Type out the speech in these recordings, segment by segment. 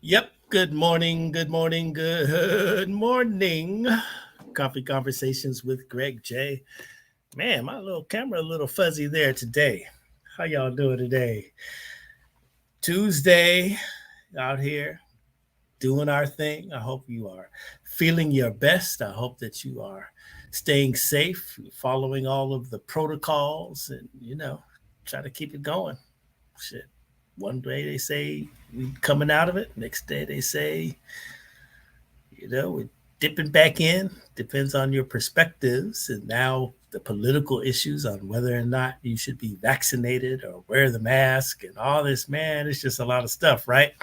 Yep. Good morning. Good morning. Good morning. Coffee conversations with Greg J. Man, my little camera a little fuzzy there today. How y'all doing today? Tuesday out here doing our thing. I hope you are feeling your best. I hope that you are staying safe, following all of the protocols, and try to keep it going. Shit. One day they say we coming out of it. Next day they say we're dipping back in. Depends on your perspectives, and now the political issues on whether or not you should be vaccinated or wear the mask and all this. Man, it's just a lot of stuff, right?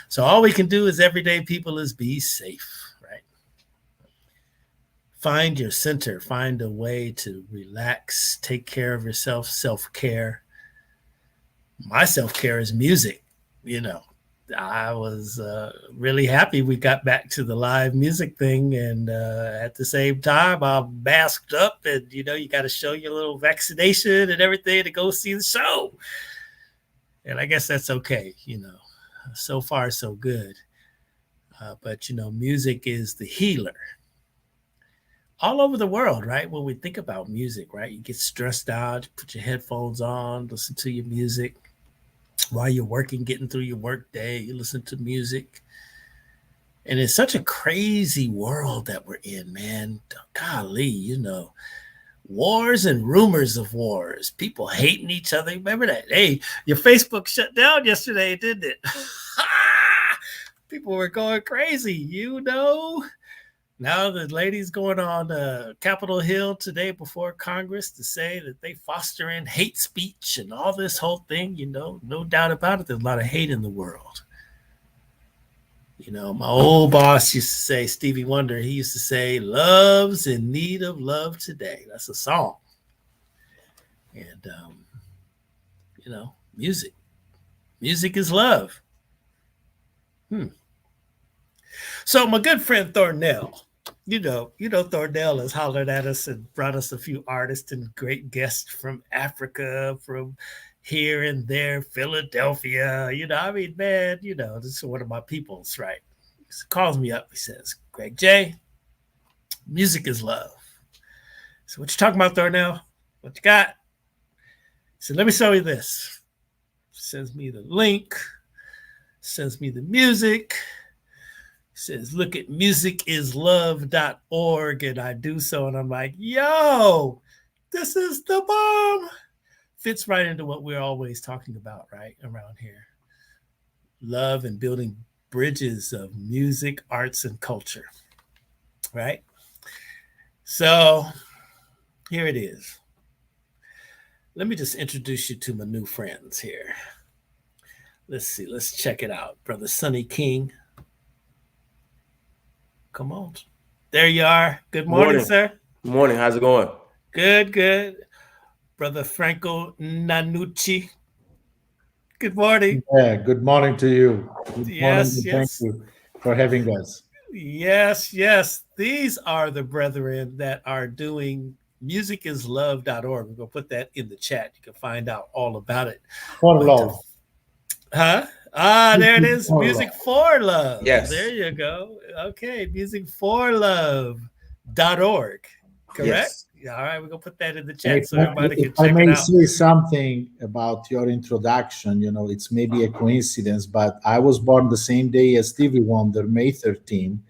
So all we can do as everyday people is be safe, right? Find your center. Find a way to relax. Take care of yourself. Self-care. My self-care is music. you know I was really happy we got back to the live music thing, and at the same time, I'm masked up, and you got to show your little vaccination and everything to go see the show. And I guess that's okay. So far so good. But music is the healer all over the world, right? When we think about music, right, you get stressed out, you put your headphones on, listen to your music while you're working, getting through your work day, you listen to music. And it's such a crazy world that we're in, man. Golly, wars and rumors of wars, people hating each other. Remember that? Hey, your Facebook shut down yesterday, didn't it? People were going crazy, Now the lady's going on Capitol Hill today before Congress to say that they fostering hate speech and all this whole thing. No doubt about it. There's a lot of hate in the world. My old boss used to say, Stevie Wonder, he used to say, "Love's in need of love today." That's a song. And music. Music is love. So my good friend Thornell, Thornell has hollered at us and brought us a few artists and great guests from Africa, from here and there, Philadelphia. I mean, man, this is one of my peoples, right? He calls me up. He says, "Greg J, music is love." So what you talking about, Thornell? What you got? He said, "Let me show you this." Sends me the link, sends me the music, says, "Look at musicislove.org." And I do so, and I'm like, yo, this is the bomb. Fits right into what we're always talking about, right, around here. Love and building bridges of music, arts, and culture, right? So here it is. Let me just introduce you to my new friends here. Let's see. Let's check it out. Brother Sonny King. Come on. There you are. Good morning, Morning. sir. Morning. How's it going? Good, good. Brother Franco Nannucci. Good morning. Yeah, good morning to you. Good morning, Yes, and thank yes, you for having us. yes, yes. These are the brethren that are doing musicislove.org. We're going to put that in the chat. You can find out all about it. For But, love. huh? Ah, there it is. For love. Music for Love. There Yes. you go. Okay, musicforlove.org. Correct? Yes. All right, we're going to put that in the And chat so everybody if can I check it may out. say something about your introduction, it's maybe a coincidence, but I was born the same day as Stevie Wonder, May 13,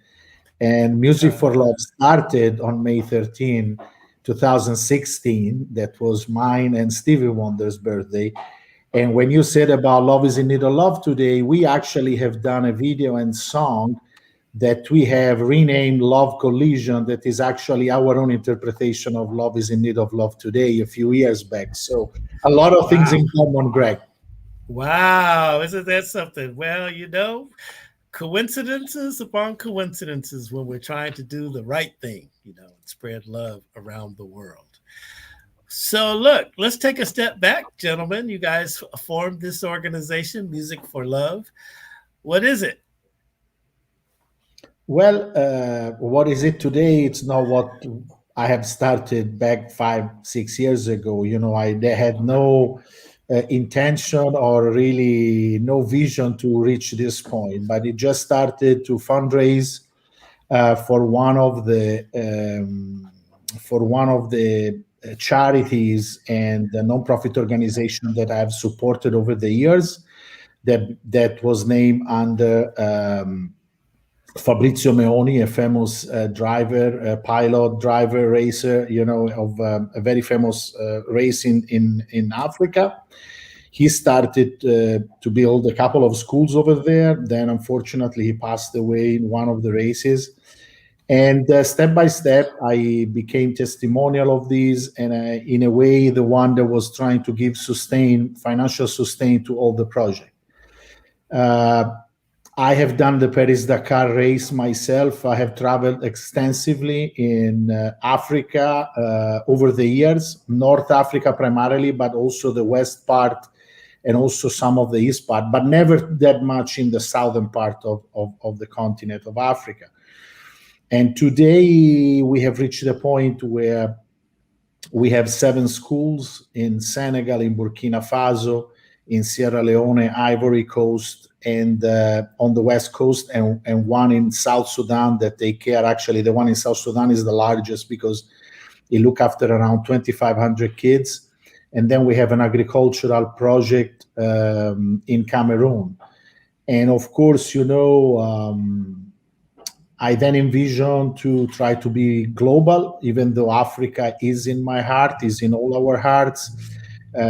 and Music for Uh, Love started on May 13, 2016. That was mine and Stevie Wonder's birthday. And when you said about Love is in Need of Love today, we actually have done a video and song that we have renamed Love Collision, that is actually our own interpretation of Love is in Need of Love Today a few years back. So a lot of things wow. in common, Greg. Wow. Isn't that something? Well, coincidences upon coincidences when we're trying to do the right thing, and spread love around the world. So, look, let's take a step back, gentlemen. You guys formed this organization, Music for Love. What is it? Well, what is it today? It's not what I have started back 5, 6 years ago. They had no intention or really no vision to reach this point, but it just started to fundraise for one of the charities and the nonprofit organization that I've supported over the years. That was named under Fabrizio Nannucci, a famous driver, pilot, driver, racer, of a very famous race in Africa. He started to build a couple of schools over there. Then, unfortunately, he passed away in one of the races. And step by step, I became testimonial of these, and in a way, the one that was trying to give financial sustain to all the project. I have done the Paris-Dakar race myself. I have traveled extensively in Africa over the years, North Africa primarily, but also the west part and also some of the east part, but never that much in the southern part of the continent of Africa. And today we have reached the point where we have 7 schools in Senegal, in Burkina Faso, in Sierra Leone, Ivory Coast, and on the West Coast, and one in South Sudan that take care. Actually, the one in South Sudan is the largest because it look after around 2,500 kids. And then we have an agricultural project in Cameroon. And of course, I then envision to try to be global, even though Africa is in my heart, is in all our hearts.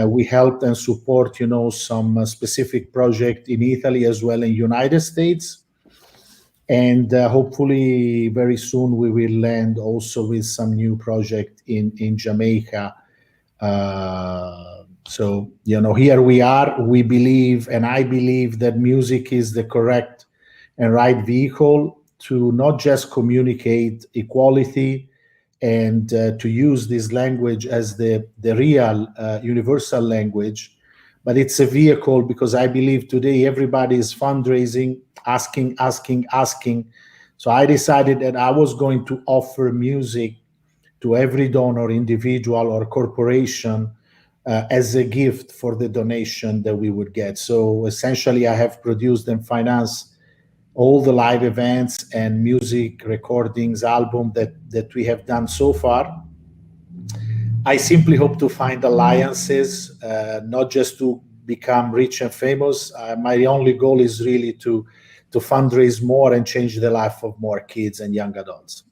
We help and support, some specific project in Italy as well in United States. And hopefully very soon we will land also with some new project in Jamaica. So, here we are. We believe, and I believe, that music is the correct and right vehicle to not just communicate equality and to use this language as the real universal language, but it's a vehicle because I believe today everybody is fundraising, asking. So I decided that I was going to offer music to every donor, individual or corporation, as a gift for the donation that we would get. So essentially, I have produced and financed all the live events and music recordings, album that we have done so far. I simply hope to find alliances, not just to become rich and famous. My only goal is really to fundraise more and change the life of more kids and young adults.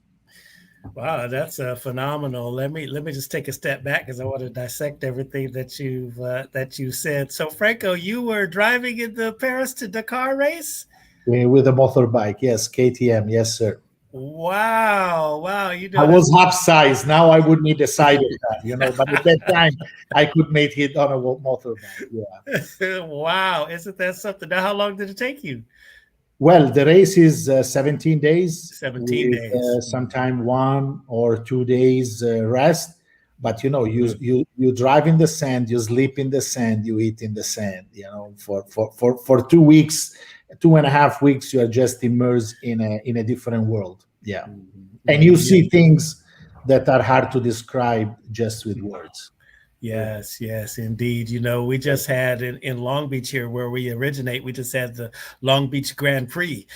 Wow, that's phenomenal. Let me just take a step back because I want to dissect everything that you said. So, Franco, you were driving in the Paris to Dakar race with a motorbike, yes, KTM, yes, sir. Wow! I was half size. Now I would need a side of that, But at that time, I could make it on a motorbike. Yeah. Wow! Isn't that something? Now, how long did it take you? Well, the race is 17 days. 17 days. Sometime 1 or 2 days rest. But you drive in the sand, you sleep in the sand, you eat in the sand. For 2 weeks, 2.5 weeks, you are just immersed in a different world. Yeah, and you see things that are hard to describe just with words. Yes, indeed. We just had in Long Beach here, where we originate, we just had the Long Beach Grand Prix.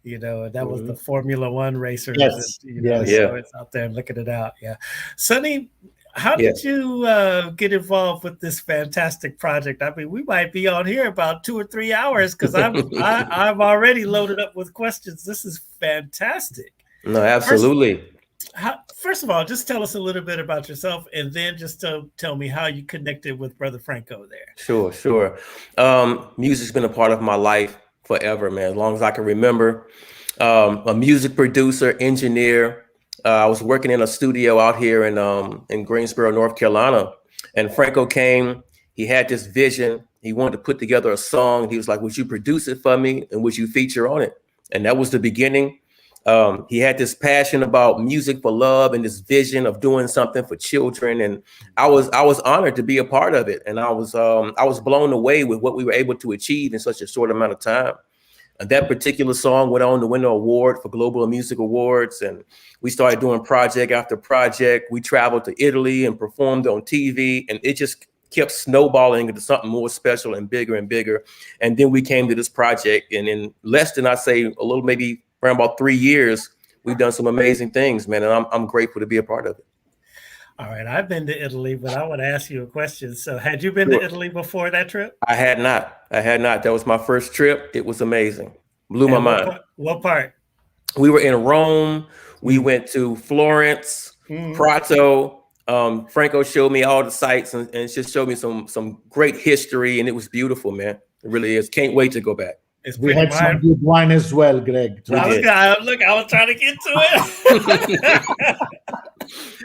That was the Formula One racers. Yes, So it's out there looking it out. Yeah, Sonny, how did you get involved with this fantastic project? I mean, we might be on here about 2 or 3 hours because I'm already loaded up with questions. This is fantastic. No, absolutely. First of all, just tell us a little bit about yourself, and then just tell me how you connected with Brother Franco there. Sure. Music's been a part of my life forever, man, as long as I can remember. A music producer, engineer. I was working in a studio out here in Greensboro, North Carolina, and Franco came. He had this vision. He wanted to put together a song. He was like, "Would you produce it for me, and would you feature on it?" And that was the beginning. He had this passion about music for love and this vision of doing something for children, and I was honored to be a part of it. And I was blown away with what we were able to achieve in such a short amount of time. And that particular song went on to win an award for Global Music Awards, and we started doing project after project. We traveled to Italy and performed on TV, and it just kept snowballing into something more special and bigger and bigger. And then we came to this project, and in less than, I say, a little, maybe around about 3 years, we've done some amazing things, man. And I'm grateful to be a part of it. All right, I've been to Italy, but I want to ask you a question. So, had you been Sure. to Italy before that trip? I had not. That was my first trip. It was amazing. Blew my And mind. What part? We were in Rome. We went to Florence, Prato. Franco showed me all the sites and just showed me some great history, and it was beautiful, man. It really is. Can't wait to go back. We had some good wine as well, Greg. We did. I was trying to get to it.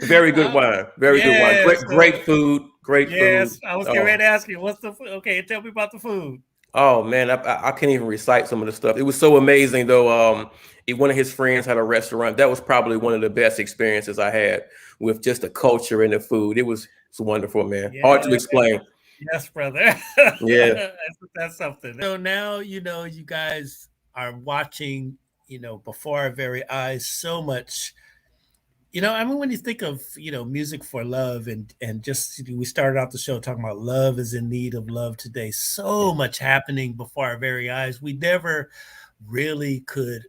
Very good wine. Very good wine. Great food. Great food. Yes, I was getting ready to ask you, what's the food? Okay, tell me about the food. Oh man, I can't even recite some of the stuff. It was so amazing though. One of his friends had a restaurant. That was probably one of the best experiences I had with just the culture and the food. It's wonderful, man. Yeah, hard to explain. Yes, brother. Yeah. That's something. So now, you guys are watching, before our very eyes, so much. When you think of, music for love and just, we started out the show talking about love is in need of love today. So much happening before our very eyes. We never really could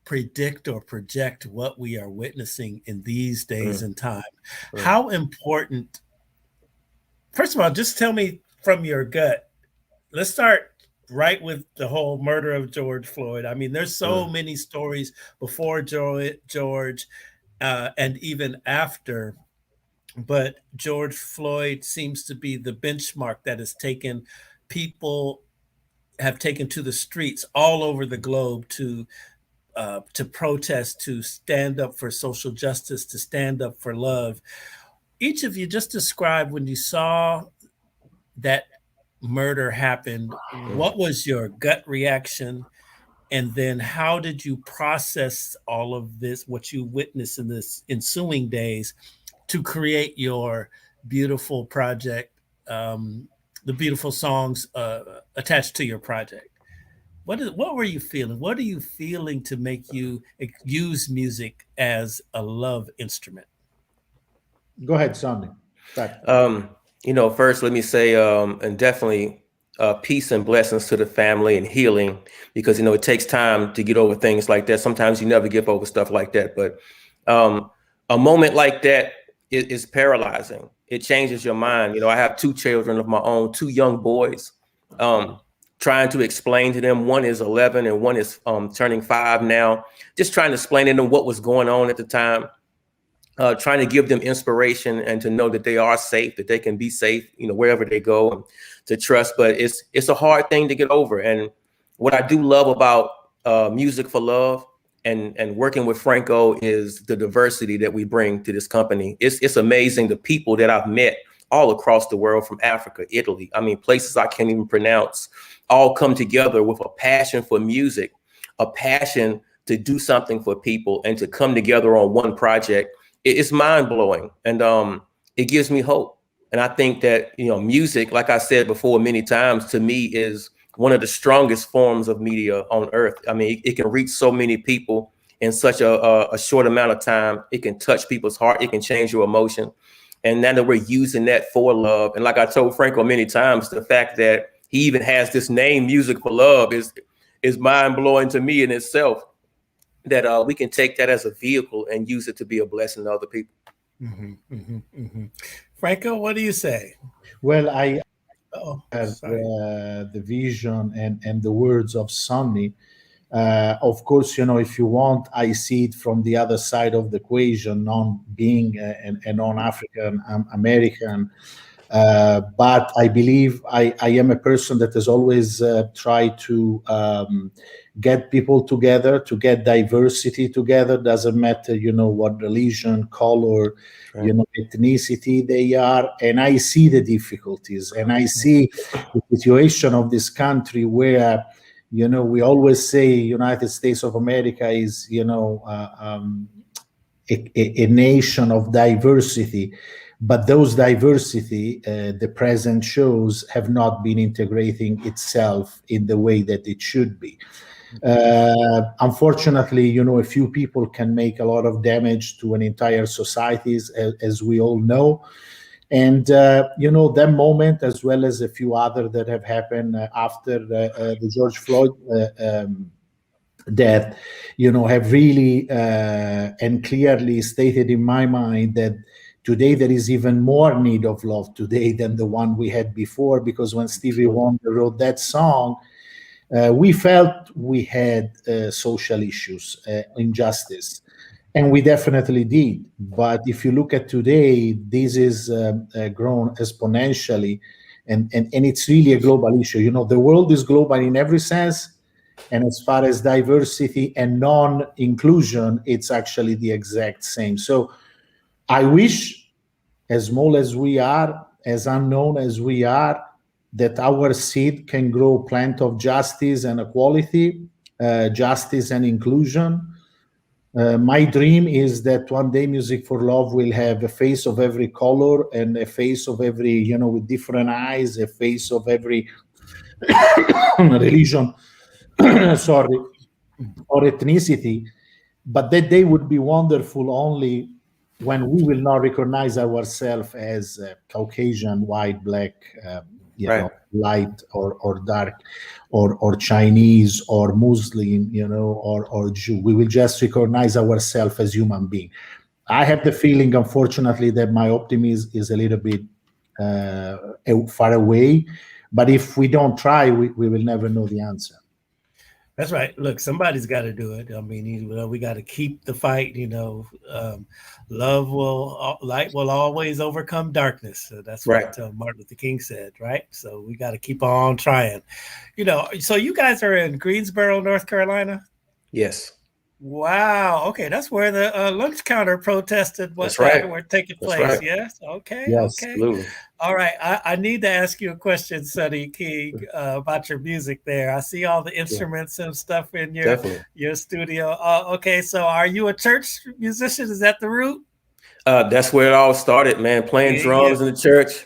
predict or project what we are witnessing in these days and time. How important, first of all, just tell me from your gut. Let's start right with the whole murder of George Floyd. I mean, there's so many stories before George and even after, but George Floyd seems to be the benchmark that has taken people have taken to the streets all over the globe to protest, to stand up for social justice, to stand up for love. Each of you just describe when you saw that murder happen, what was your gut reaction? And then how did you process all of this, what you witnessed in this ensuing days, to create your beautiful project, the beautiful songs attached to your project? What were you feeling? What are you feeling to make you use music as a love instrument? Go ahead, Sonny. First let me say, and definitely peace and blessings to the family and healing, because it takes time to get over things like that. Sometimes you never get over stuff like that, but a moment like that is paralyzing. It changes your mind. I have 2 children of my own, 2 young boys. Trying to explain to them, one is 11 and one is turning 5 now, just trying to explain to them what was going on at the time. Trying to give them inspiration and to know that they are safe, that they can be safe, wherever they go, and to trust. But it's a hard thing to get over. And what I do love about Music for Love and working with Franco is the diversity that we bring to this company. It's amazing, the people that I've met all across the world, from Africa, Italy. I mean, places I can't even pronounce, all come together with a passion for music, a passion to do something for people, and to come together on one project. It's mind blowing, and it gives me hope. And I think that, music, like I said before many times, to me is one of the strongest forms of media on earth. I mean, it can reach so many people in such a short amount of time. It can touch people's heart. It can change your emotion. And now that we're using that for love, and like I told Franco many times, the fact that he even has this name, Music for Love, is mind blowing to me in itself. That we can take that as a vehicle and use it to be a blessing to other people. Franco, what do you say? Well, I have the vision and the words of Sonny. Of course, if you want, I see it from the other side of the equation, non being a non-African American. But I believe I am a person that has always tried to get people together, to get diversity together. Doesn't matter, what religion, color, ethnicity they are. And I see the difficulties, and I see the situation of this country where, we always say United States of America is, a nation of diversity. But those diversity, the present shows, have not been integrating itself in the way that it should be. Unfortunately, a few people can make a lot of damage to an entire society, as we all know. And that moment, as well as a few other that have happened after the George Floyd death, have really and clearly stated in my mind that today there is even more need of love today than the one we had before. Because when Stevie Wonder wrote that song, we felt we had social issues, injustice, and we definitely did. But if you look at today, this is grown exponentially, and it's really a global issue. The world is global in every sense, and as far as diversity and non-inclusion, it's actually the exact same. So I wish, as small as we are, as unknown as we are, that our seed can grow plant of justice and equality, justice and inclusion. My dream is that one day Music for Love will have a face of every color and a face of every, with different eyes, a face of every religion, sorry, or ethnicity, but that day would be wonderful only when we will not recognize ourselves as Caucasian, white, black, Right. light or dark, or Chinese or Muslim, or Jew. We will just recognize ourselves as human being. I have the feeling, unfortunately, that my optimism is a little bit far away. But if we don't try, we will never know the answer. That's right. Look, somebody's got to do it. I mean, we got to keep the fight. Light will always overcome darkness. So that's Right. what Martin Luther King said, right? So we got to keep on trying. So you guys are in Greensboro, North Carolina. Yes. Wow. Okay, that's where the lunch counter protested That's right. were taking That's place. right. Yes. Okay. Yes. Okay. Absolutely. All right. I need to ask you a question, Sonny King, about your music there. I see all the Yeah. instruments and stuff in Definitely. your studio. Okay. So are you a church musician? Is that the root? That's where it all started, man. Playing Yeah. drums in the church,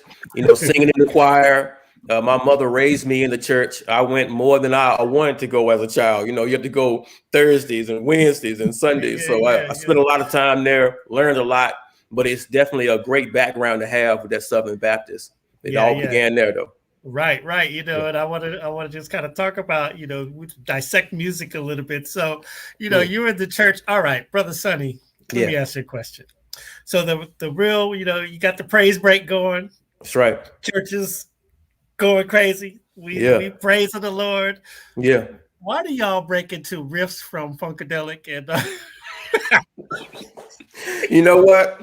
singing in the choir. My mother raised me in the church. I went more than I wanted to go as a child. You have to go Thursdays and Wednesdays and Sundays. Yeah. So Yeah. I Yeah. spent a lot of time there, learned a lot, but it's definitely a great background to have with that Southern Baptist. It Yeah. all Yeah. began there, though. Right, right. Yeah. And I want to just kind of talk about, we dissect music a little bit. So, Yeah. you're in the church. All right, brother Sonny, let me Yeah. ask you a question. So the real, you got the praise break going, That's right. churches going crazy. We Yeah. praising the Lord. Yeah. Why do y'all break into riffs from Funkadelic and You know what?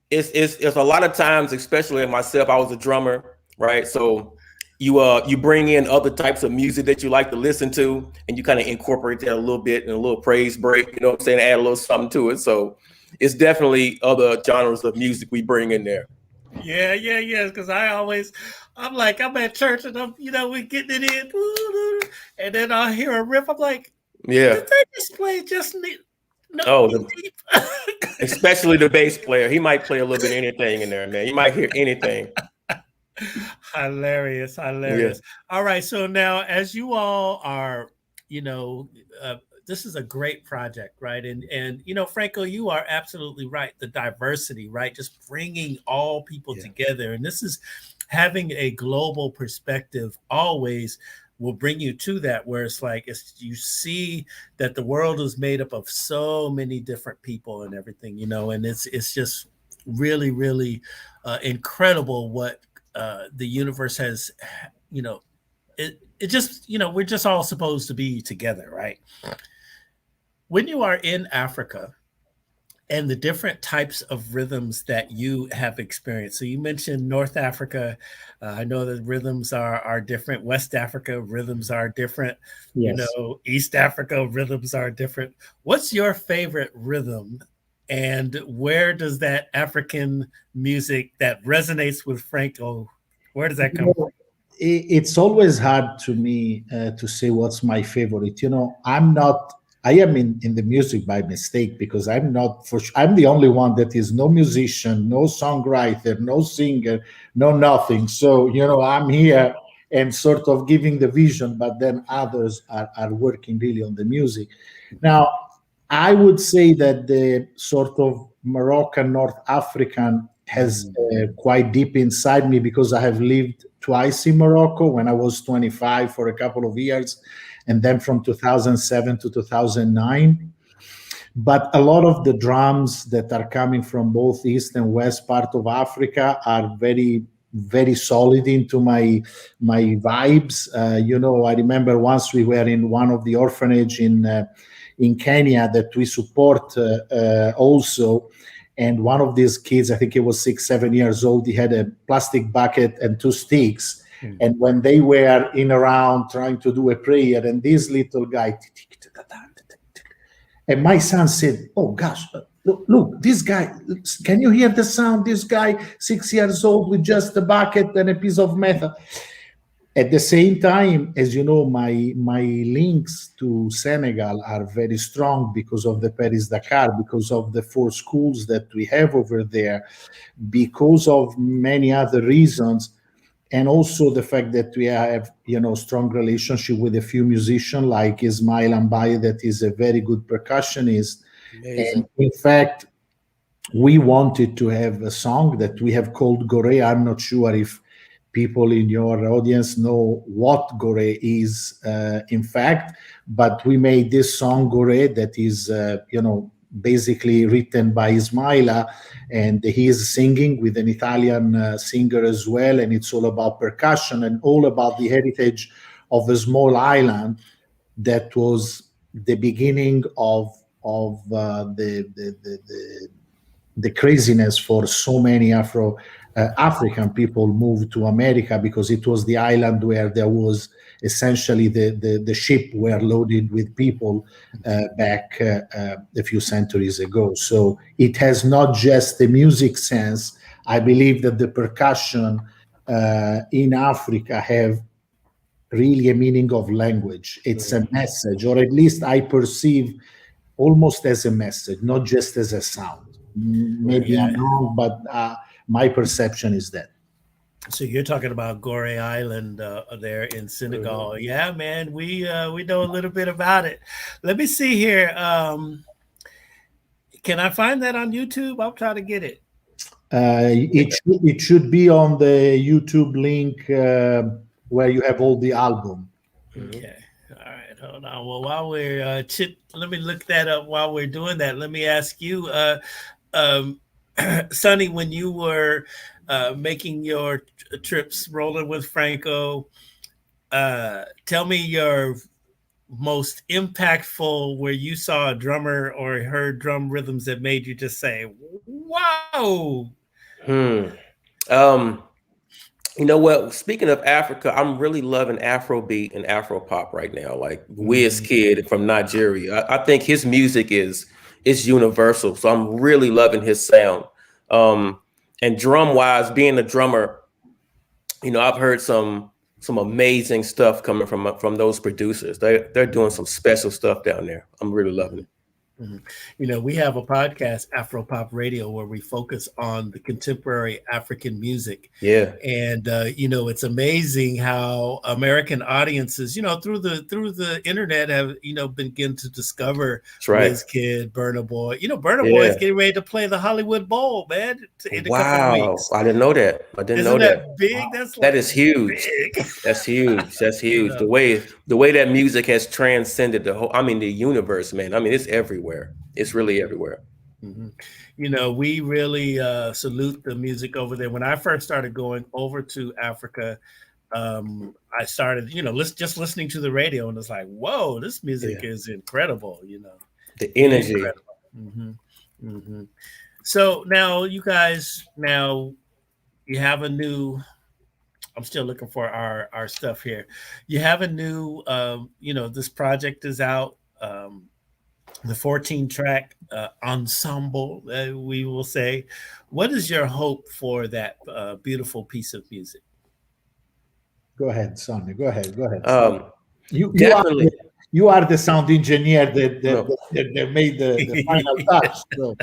It's a lot of times, especially myself. I was a drummer, right? So you bring in other types of music that you like to listen to, and you kind of incorporate that a little bit in a little praise break. You know what I'm saying? Add a little something to it. So it's definitely other genres of music we bring in there. Yeah, yeah, yeah. Because I'm like, I'm at church and we getting it in, and then I hear a riff. I'm like, Yeah. did they just play just me? No, Oh, deep. especially the bass player. He might play a little bit of anything in there, man. You might hear anything. Hilarious, Yeah. hilarious. All right, so now as you all are, you know, uh, this is a great project, right? And Franco, you are absolutely right. The diversity, right? Just bringing all people Yeah. together, and this is having a global perspective. Always will bring you to that where it's like you see that the world is made up of so many different people and everything, and it's just really, really incredible what the universe has, it just, we're just all supposed to be together, right? When you are in Africa and the different types of rhythms that you have experienced. So you mentioned North Africa. I know that rhythms are different. West Africa rhythms are different. Yes. East Africa rhythms are different. What's your favorite rhythm? And where does that African music that resonates with Franco, where does that come from? It's always hard to me to say what's my favorite. I am in the music by mistake, because I'm not I'm the only one that is no musician, no songwriter, no singer, no nothing. So, I'm here and sort of giving the vision, but then others are working really on the music. Now, I would say that the sort of Moroccan North African has quite deep inside me because I have lived twice in Morocco when I was 25 for a couple of years, and then from 2007 to 2009. But a lot of the drums that are coming from both east and west part of Africa are very, very solid into my vibes. I remember once we were in one of the orphanage in Kenya that we support also. And one of these kids, I think he was 6, 7 years old, he had a plastic bucket and two sticks. And when they were in around trying to do a prayer, and this little guy, and my son said, "Oh gosh, look, this guy, can you hear the sound? This guy, 6 years old with just a bucket and a piece of metal." At the same time, as you know, my links to Senegal are very strong because of the Paris Dakar, because of the 4 schools that we have over there, because of many other reasons, and also the fact that we have strong relationship with a few musicians like Ismail Ambaye, that is a very good percussionist. Amazing. And in fact, we wanted to have a song that we have called Gore. I'm not sure if people in your audience know what Gore is, in fact, but we made this song Gore that is, basically written by Ismaila, and he is singing with an Italian singer as well, and it's all about percussion and all about the heritage of a small island that was the beginning of the craziness for so many African people moved to America, because it was the island where there was essentially the ship were loaded with people back a few centuries ago. So it has not just a music sense. I believe that the percussion in Africa have really a meaning of language. It's a message, or at least I perceive almost as a message, not just as a sound. Maybe I'm wrong, but my perception is that. So you're talking about Gore Island there in Senegal. Yeah, man, we know a little bit about it. Let me see here. Can I find that on YouTube? I'll try to get it. It should be on the YouTube link where you have all the album. Okay. All right. Hold on. Well, while we're let me look that up. While we're doing that, let me ask you, Sonny, when you were making your trips rolling with Franco, tell me your most impactful where you saw a drummer or heard drum rhythms that made you just say, "Wow." You know what? Speaking of Africa, I'm really loving Afrobeat and Afropop right now. Like Wizkid from Nigeria, I think his music is universal. So I'm really loving his sound. And drum wise, being a drummer, I've heard some amazing stuff coming from those producers. They're doing some special stuff down there. I'm really loving it. We have a podcast, Afro Pop Radio, where we focus on the contemporary African music. Yeah. And, it's amazing how American audiences, through the internet have, begin to discover Wizkid, Burna Boy. Burna Boy is getting ready to play the Hollywood Bowl, man, in a couple of weeks. I didn't know that. Isn't that big? That's that is huge. Big. That's huge. That's huge. The way that music has transcended the universe, man. I mean, it's everywhere. It's really everywhere. We really salute the music over there. When I first started going over to Africa, I started, just listening to the radio, and it's like, whoa, this music is incredible. The energy. So now you guys, you have a new. I'm still looking for our stuff here. You have a new, this project is out. The 14-track ensemble, we will say. What is your hope for that beautiful piece of music? Go ahead, Sonny. Go ahead. You are the sound engineer that made the final touch. So.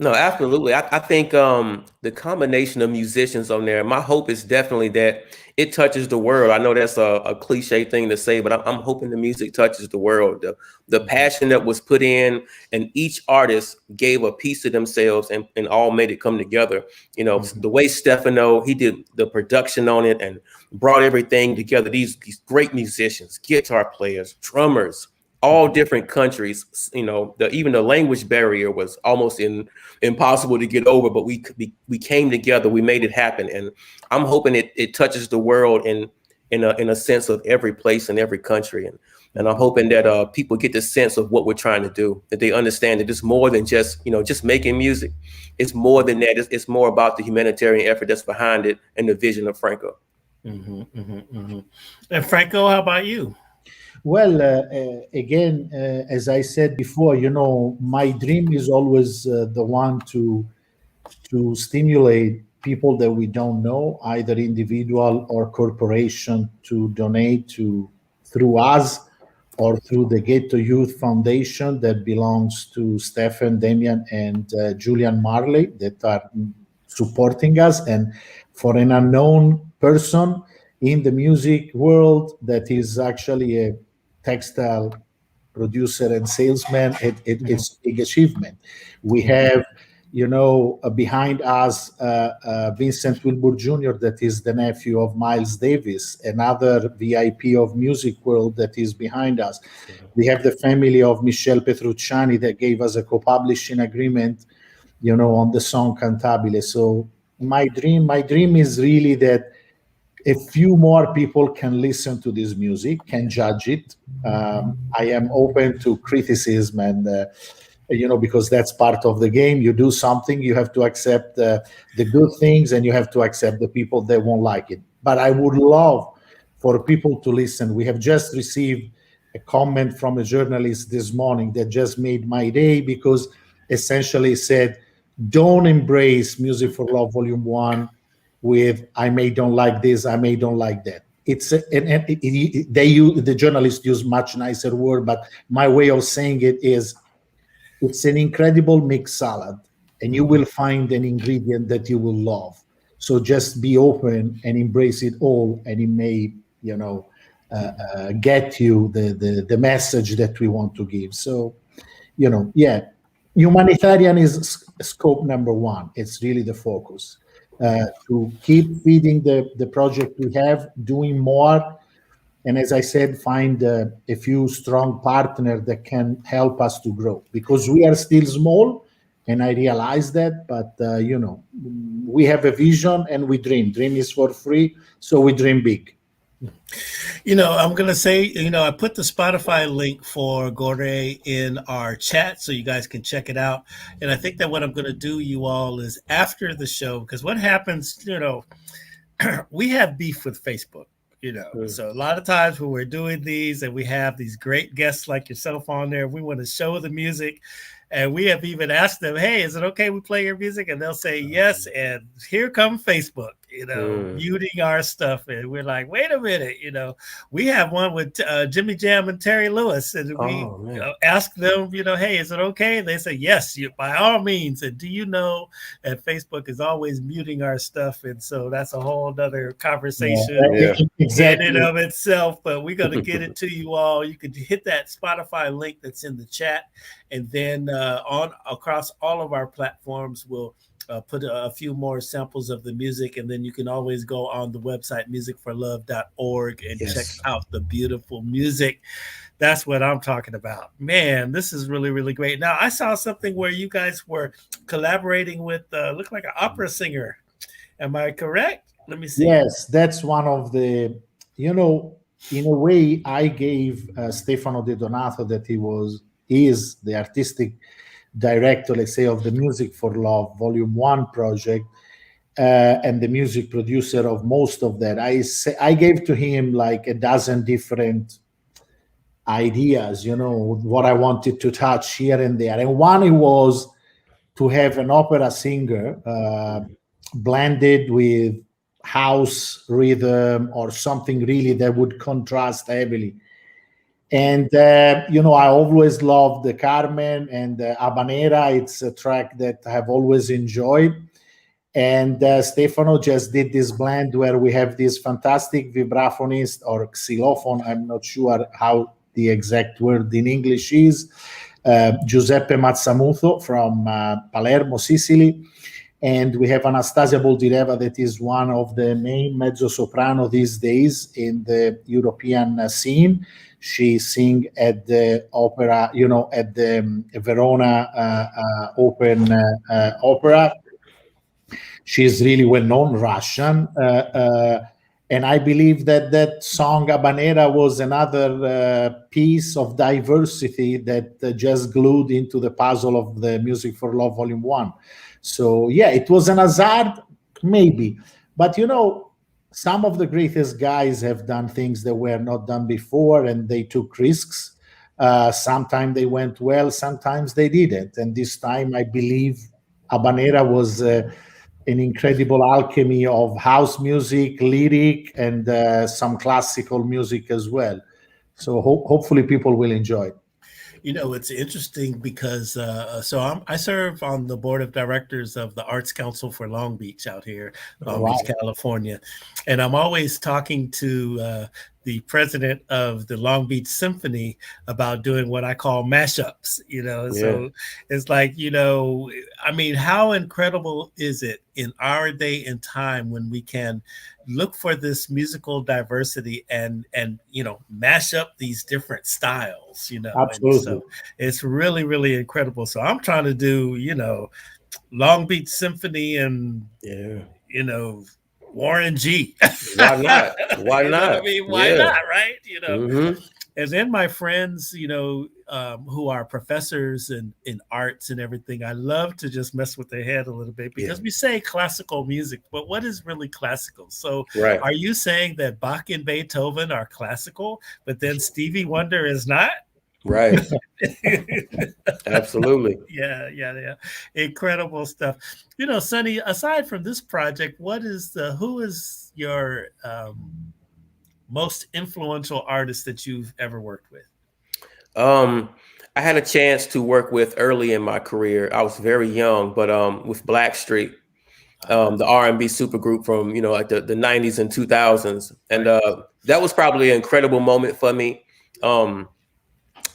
No, absolutely. I think the combination of musicians on there, my hope is definitely that it touches the world. I know that's a cliche thing to say, but I'm hoping the music touches the world. The passion that was put in, and each artist gave a piece of themselves and all made it come together. You know, Mhm. the way Stefano, he did the production on it and brought everything together. These great musicians, guitar players, drummers, all different countries. You know, even the language barrier was almost impossible to get over, but we came together, we made it happen, and I'm hoping it touches the world in a sense of every place in every country, and I'm hoping that people get the sense of what we're trying to do, that they understand that it's more than just making music. It's more than that. It's more about the humanitarian effort that's behind it and the vision of Franco. And Franco, how about you? Well, again, as I said before, my dream is always the one to stimulate people that we don't know, either individual or corporation, to donate to through us or through the Ghetto Youth Foundation that belongs to Stephen, Damian, and Julian Marley that are supporting us. And for an unknown person in the music world that is actually a textile producer and salesman, it's a big achievement. We have, behind us, Vincent Wilbur Jr., that is the nephew of Miles Davis, another VIP of music world that is behind us. We have the family of Michel Petrucciani that gave us a co-publishing agreement, on the song Cantabile. So my dream is really that a few more people can listen to this music, can judge it. I am open to criticism, and because that's part of the game. You do something, you have to accept the good things, and you have to accept the people that won't like it. But I would love for people to listen. We have just received a comment from a journalist this morning that just made my day, because essentially said, "Don't embrace Music for Love Volume One with I may don't like this, I may don't like that." It's the journalists use much nicer word, but my way of saying it is, it's an incredible mixed salad, and you will find an ingredient that you will love. So just be open and embrace it all, and it may, get you the message that we want to give. So, yeah, humanitarian is scope number one. It's really the focus, to keep feeding the project we have, doing more, and as I said, find a few strong partners that can help us to grow, because we are still small, and I realize that. But we have a vision and we dream. Dream is for free, so we dream big. I'm going to say, I put the Spotify link for Gore in our chat so you guys can check it out. And I think that what I'm going to do, you all, is after the show, because what happens, we have beef with Facebook. So a lot of times when we're doing these and we have these great guests like yourself on there, we want to show the music. And we have even asked them, "Hey, is it okay we play your music?" And they'll say yes. And here come Facebook, muting our stuff. And we're like, "Wait a minute, we have one with Jimmy Jam and Terry Lewis." And we ask them, "Hey, is it okay?" And they say, "Yes, by all means." And do you know that Facebook is always muting our stuff? And so that's a whole other conversation Exactly. in and of itself. But we're going to get it to you all. You can hit that Spotify link that's in the chat. And then on across all of our platforms, we'll put a few more samples of the music, and then you can always go on the website musicforlove.org and check out the beautiful music. That's what I'm talking about. Man, this is really, really great. Now, I saw something where you guys were collaborating with, look like an opera singer. Am I correct? Let me see. Yes, that's one of the, in a way, I gave Stefano De Donato, that is the artistic director, let's say, of the Music for Love Volume 1 project, and the music producer of most of that. I gave to him like a dozen different ideas, what I wanted to touch here and there. And one was to have an opera singer blended with house rhythm or something really that would contrast heavily. And I always loved the Carmen and Habanera. It's a track that I have always enjoyed. And Stefano just did this blend where we have this fantastic vibraphonist or xylophone. I'm not sure how the exact word in English is. Giuseppe Mazzamutto from Palermo, Sicily. And we have Anastasia Boldireva, that is one of the main mezzo soprano these days in the European scene. She sing at the opera, at the Verona Open Opera. She is really well known Russian. And I believe that that song Habanera was another piece of diversity that just glued into the puzzle of the Music for Love Volume 1. So, yeah, it was an hazard, maybe. But, some of the greatest guys have done things that were not done before, and they took risks. Sometimes they went well, sometimes they didn't. And this time, I believe Habanera was an incredible alchemy of house music, lyric, and some classical music as well. So hopefully people will enjoy it. It's interesting because I serve on the board of directors of the Arts Council for Long Beach out here, Long Beach, California, and I'm always talking to the president of the Long Beach Symphony about doing what I call mashups. So it's like, I mean, how incredible is it in our day and time when we can look for this musical diversity and mash up these different styles, Absolutely. And so it's really, really incredible. So I'm trying to do, Long Beach Symphony and Warren G. Why not? Why not? I mean, why not, right? And then my friends, who are professors in arts and everything, I love to just mess with their head a little bit because we say classical music, but what is really classical? So are you saying that Bach and Beethoven are classical, but then Stevie Wonder is not? Right. Absolutely. Yeah. Incredible stuff. Sonny, aside from this project, who is your most influential artist that you've ever worked with? I had a chance to work with early in my career. I was very young, but with Blackstreet, the R&B supergroup from like the 90s and 2000s, and that was probably an incredible moment for me.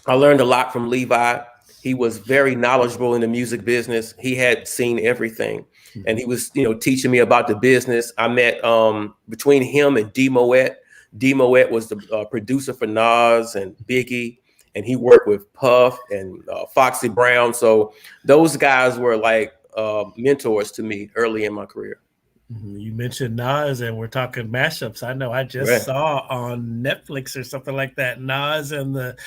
I learned a lot from Levi. He was very knowledgeable in the music business. He had seen everything, and he was teaching me about the business. I met between him and D Moet. D Moet was the producer for Nas and Biggie, and he worked with Puff and Foxy Brown. So those guys were like mentors to me early in my career. You mentioned Nas, and we're talking mashups. I know I just saw on Netflix or something like that, Nas and the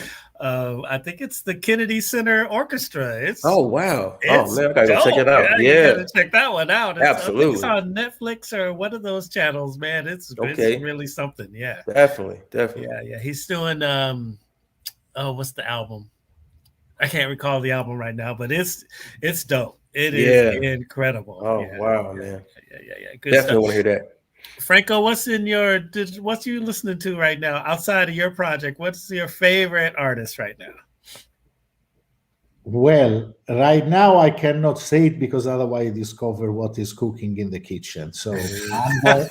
I think it's the Kennedy Center Orchestra. Oh wow! Oh man, I gotta go check it out. You gotta check that one out. Absolutely, it's on Netflix or one of those channels. Man, it's really something. Yeah, definitely. Yeah. He's doing what's the album? I can't recall the album right now, but it's dope. It is incredible. Oh wow, man. Yeah. Good definitely stuff. Want to hear that. Franco, what's you listening to right now outside of your project? What's your favorite artist right now? Well, right now I cannot say it because otherwise I discover what is cooking in the kitchen. So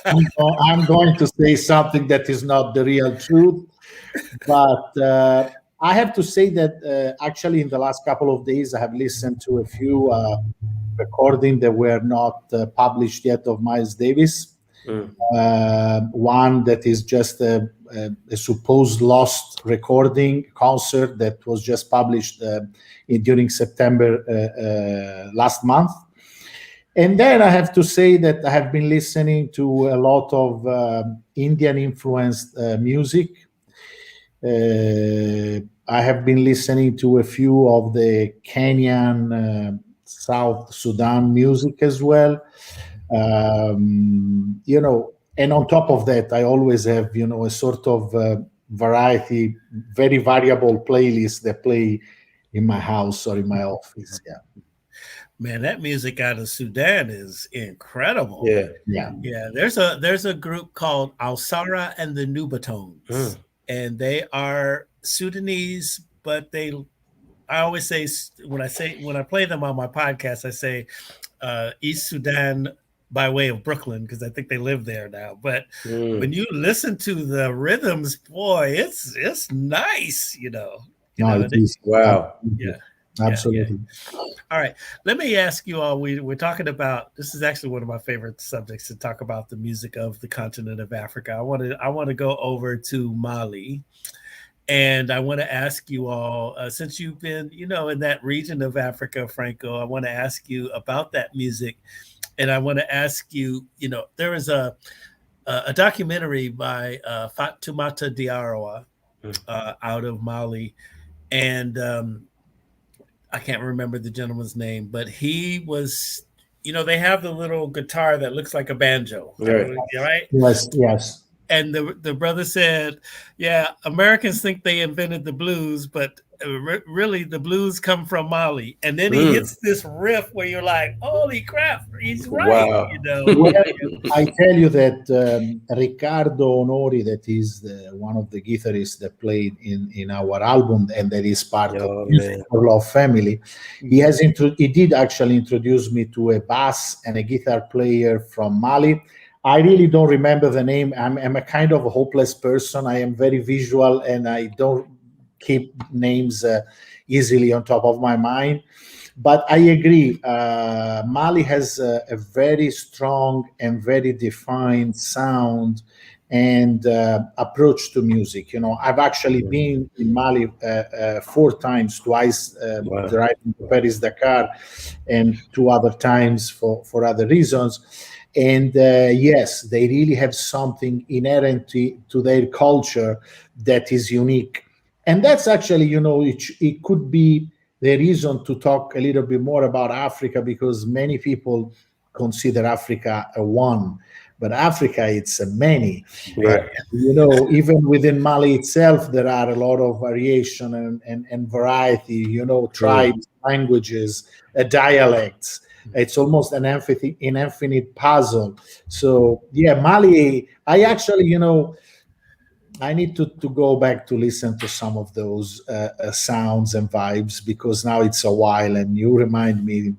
I'm going to say something that is not the real truth. But I have to say that actually in the last couple of days I have listened to a few recordings that were not published yet of Miles Davis. One that is just a supposed lost recording concert that was just published during September last month. And then I have to say that I have been listening to a lot of Indian influenced music. I have been listening to a few of the Kenyan, South Sudan music as well. And on top of that, I always have, a sort of variety, very variable playlist that play in my house or in my office. Yeah. Man, that music out of Sudan is incredible. Yeah. There's a group called Alsara and the Nubatones, and they are Sudanese, but I always say when I play them on my podcast, I say East Sudan by way of Brooklyn because I think they live there now. But when you listen to the rhythms, boy, it's nice, you know. No, it is. Wow. Yeah. Absolutely. All right. Let me ask you all. We're talking about, this is actually one of my favorite subjects to talk about, the music of the continent of Africa. I want to go over to Mali. And I want to ask you all, since you've been, in that region of Africa, Franco, I want to ask you about that music. And I want to ask you, there is a documentary by Fatoumata Diarra out of Mali. And I can't remember the gentleman's name, but he was, they have the little guitar that looks like a banjo, right? Yes. And the brother said, yeah, Americans think they invented the blues, but really the blues come from Mali. And then he hits this riff where you're like, holy crap, he's right. Wow. Well, I tell you that Riccardo Onori, that is one of the guitarists that played in our album and that is part of Music for Love family, he did actually introduce me to a bass and a guitar player from Mali. I really don't remember the name. I'm a kind of a hopeless person. I am very visual and I don't keep names easily on top of my mind. But I agree. Mali has a very strong and very defined sound and approach to music. I've actually been in Mali 4 times, twice driving to Paris, Dakar, and 2 other times for other reasons. And yes, they really have something inherent to their culture that is unique. And that's actually, it could be the reason to talk a little bit more about Africa, because many people consider Africa a one, but Africa, it's a many. Right. Even within Mali itself, there are a lot of variation and variety, tribes, languages, dialects. It's almost an infinite puzzle. So yeah, Mali, I actually, I need to go back to listen to some of those sounds and vibes, because now it's a while and you remind me,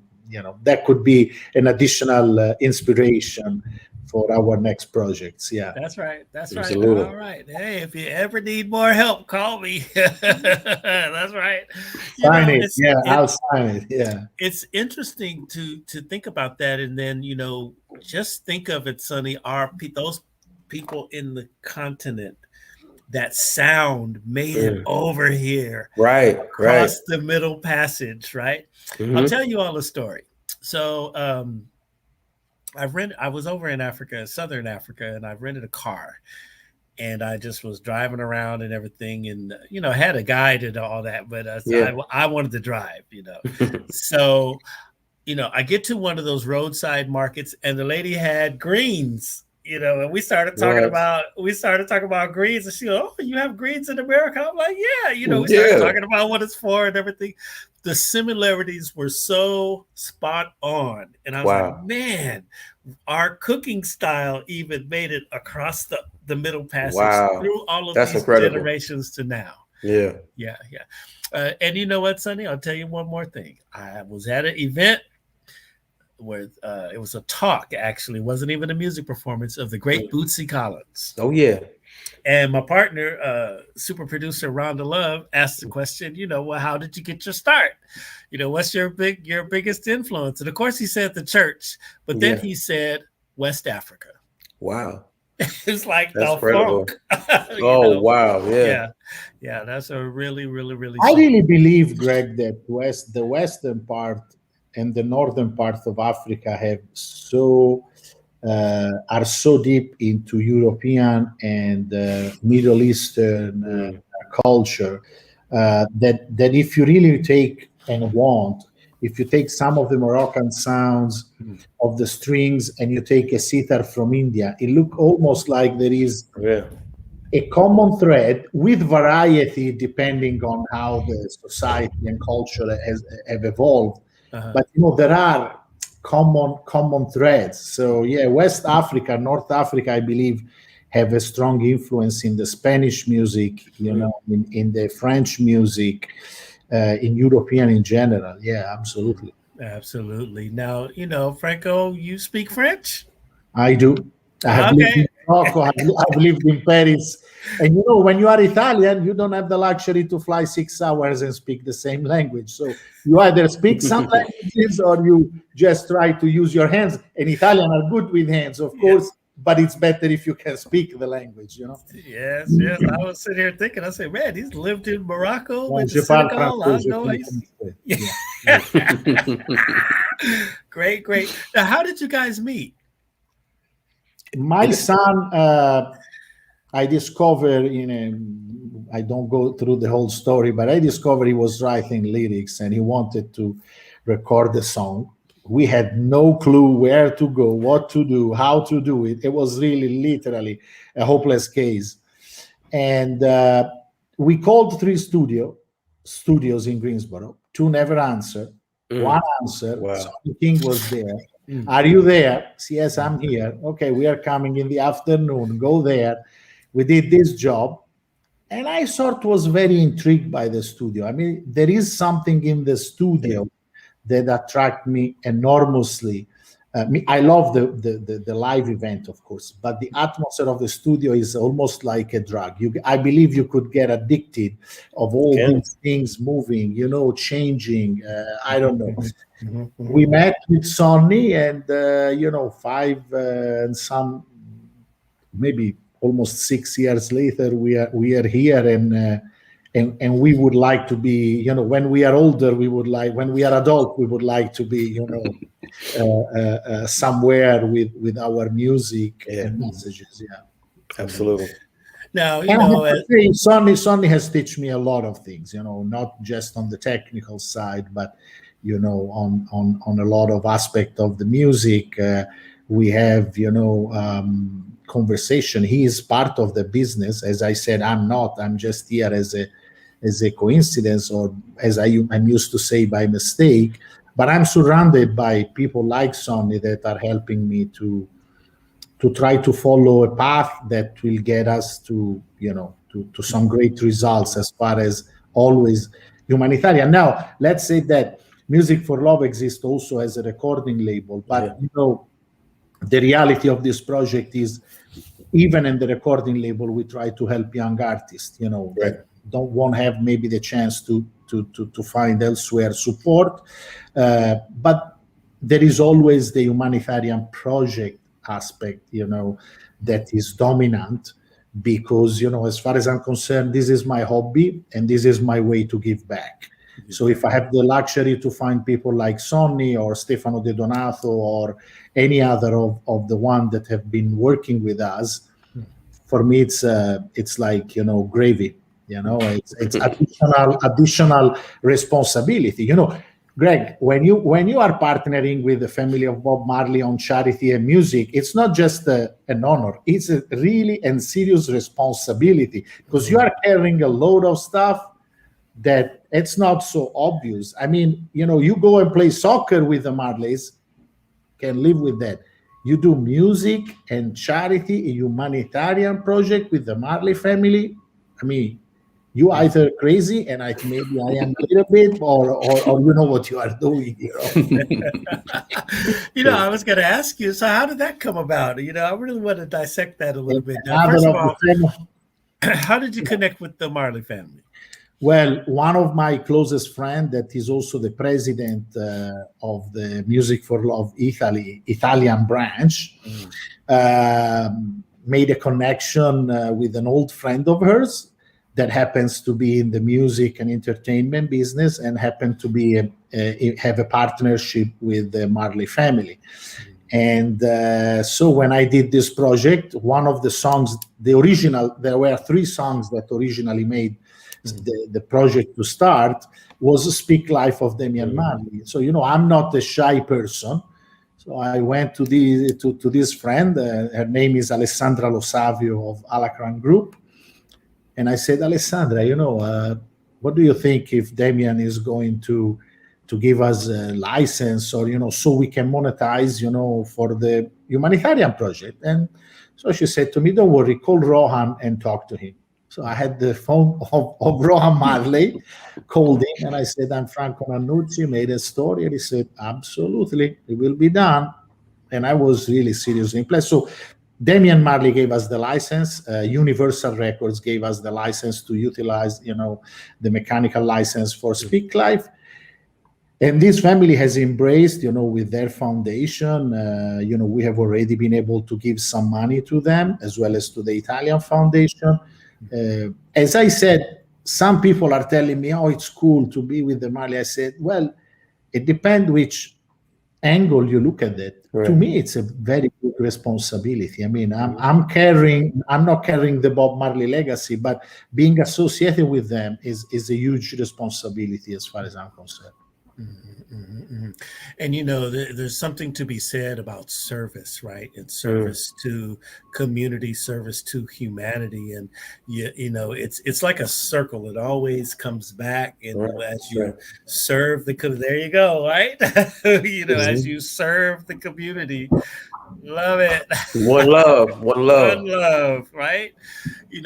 that could be an additional inspiration for our next projects. Yeah. That's right. Absolutely. All right. Hey, if you ever need more help, call me. That's right. I'll sign it. Yeah. It's interesting to think about that. And then, just think of it, Sonny, those people in the continent, that sound made it over here. Right. Across the Middle Passage, right? I'll tell you all a story. So I was over in Africa, Southern Africa, and I rented a car. And I just was driving around and everything, and had a guide and all that, but I wanted to drive, So, I get to one of those roadside markets, and the lady had greens, and we started talking about greens, and she goes, "Oh, you have greens in America?" I'm like, "Yeah," we started talking about what it's for and everything. The similarities were so spot on, and I was like, "Man, our cooking style even made it across the Middle Passage through all of these generations to now." Yeah. And you know what, Sonny? I'll tell you one more thing. I was at an event where it was a talk, actually. It wasn't even a music performance, of the great Bootsy Collins. Oh, yeah. And my partner, super producer Rhonda Love, asked the question, well, how did you get your start? What's your biggest influence? And of course he said the church, but then he said West Africa. Wow. It's like that's the incredible. funk. Wow. Yeah. That's a really, really, really. I really believe, Greg, that the western part and the northern part of Africa are so deep into European and Middle Eastern culture that if you really take and want, if you take some of the Moroccan sounds of the strings and you take a sitar from India, it looks almost like there is a common thread with variety depending on how the society and culture have evolved. But there are common threads. So yeah, West Africa, North Africa, I believe, have a strong influence in the Spanish music, in the French music, in European in general. Yeah, absolutely. Absolutely. Now, Franco, you speak French? I do. I have lived Okay. in Morocco. I've lived in Paris. And when you are Italian, you don't have the luxury to fly 6 hours and speak the same language. So you either speak some languages or you just try to use your hands. And Italian are good with hands, of Yeah. course, but it's better if you can speak the language. Yes, yes. I was sitting here thinking, I said, man, he's lived in Morocco, Bon, went to je parle Senegal. I français, je know peux le he's prononcer. yeah. Great, great. Now, how did you guys meet? My son, I discovered I don't go through the whole story, but I discovered he was writing lyrics and he wanted to record the song. We had no clue where to go, what to do, how to do it. It was really literally a hopeless case. And we called 3 studios in Greensboro. 2 never answered. One answered. Wow. Sonny King was there. Are you there? Yes, I'm here. Okay, we are coming in the afternoon. Go there. We did this job. And I sort was very intrigued by the studio. I mean, there is something in the studio that attract me enormously. I love the live event, of course, but the atmosphere of the studio is almost like a drug. I believe you could get addicted of all these things moving, changing. I don't know. We met with Sonny, and 5 and some, maybe almost 6 years later, we are here, and we would like to be, when we are older, when we are adult, we would like to be, somewhere with our music and messages. Yeah, Absolutely. Now, Sonny has taught me a lot of things, not just on the technical side, but on a lot of aspect of the music. We have conversation. He is part of the business. As I said, I'm not. I'm just here as a coincidence, or as I'm used to say, by mistake. But I'm surrounded by people like Sonny that are helping me to try to follow a path that will get us to some great results, as far as always humanitarian. Now, let's say that Music for Love exists also as a recording label, but the reality of this project is, even in the recording label, we try to help young artists, that won't have maybe the chance to find elsewhere support. But there is always the humanitarian project aspect, that is dominant, because, as far as I'm concerned, this is my hobby and this is my way to give back. So if I have the luxury to find people like Sonny or Stefano De Donato or any other of the one that have been working with us, for me it's like gravy. It's additional responsibility. Greg, when you are partnering with the family of Bob Marley on charity and music, it's not just an honor; it's a really and serious responsibility, because you are carrying a load of stuff that it's not so obvious. I mean, you go and play soccer with the Marleys, can live with that. You do music and charity, a humanitarian project with the Marley family. I mean, you either crazy, and maybe I am a little bit, or you know what you are doing. I was going to ask you. So, how did that come about? I really want to dissect that a little bit. Now, first of all, how did you connect with the Marley family? Well, one of my closest friends, that is also the president of the Music for Love Italian branch, made a connection with an old friend of hers that happens to be in the music and entertainment business, and happened to be have a partnership with the Marley family. And so when I did this project, one of the songs, there were 3 songs that originally made the project to start, was Speak Life of Damian Marley. So, I'm not a shy person. So I went to this friend, her name is Alessandra Lo Savio of Alacran Group. And I said, Alessandra, what do you think if Damian is going to to give us a license, or so we can monetize, for the humanitarian project. And so she said to me, don't worry, call Rohan and talk to him. So I had the phone of Rohan Marley, called him, and I said, I'm Franco Nannucci, made a story. And he said, absolutely, it will be done. And I was really seriously impressed. So Damian Marley gave us the license. Universal Records gave us the license to utilize, the mechanical license for Speak Life. And this family has embraced, with their foundation, we have already been able to give some money to them, as well as to the Italian foundation. As I said, some people are telling me, oh, it's cool to be with the Marley. I said, well, it depends which angle you look at it. Right. To me, it's a very big responsibility. I mean, I'm not carrying the Bob Marley legacy, but being associated with them is a huge responsibility as far as I'm concerned. And there's something to be said about service, right? And service to community, service to humanity, and it's like a circle. It always comes back, and as you serve there you go, right? As you serve the community, love it. One love, one love, right?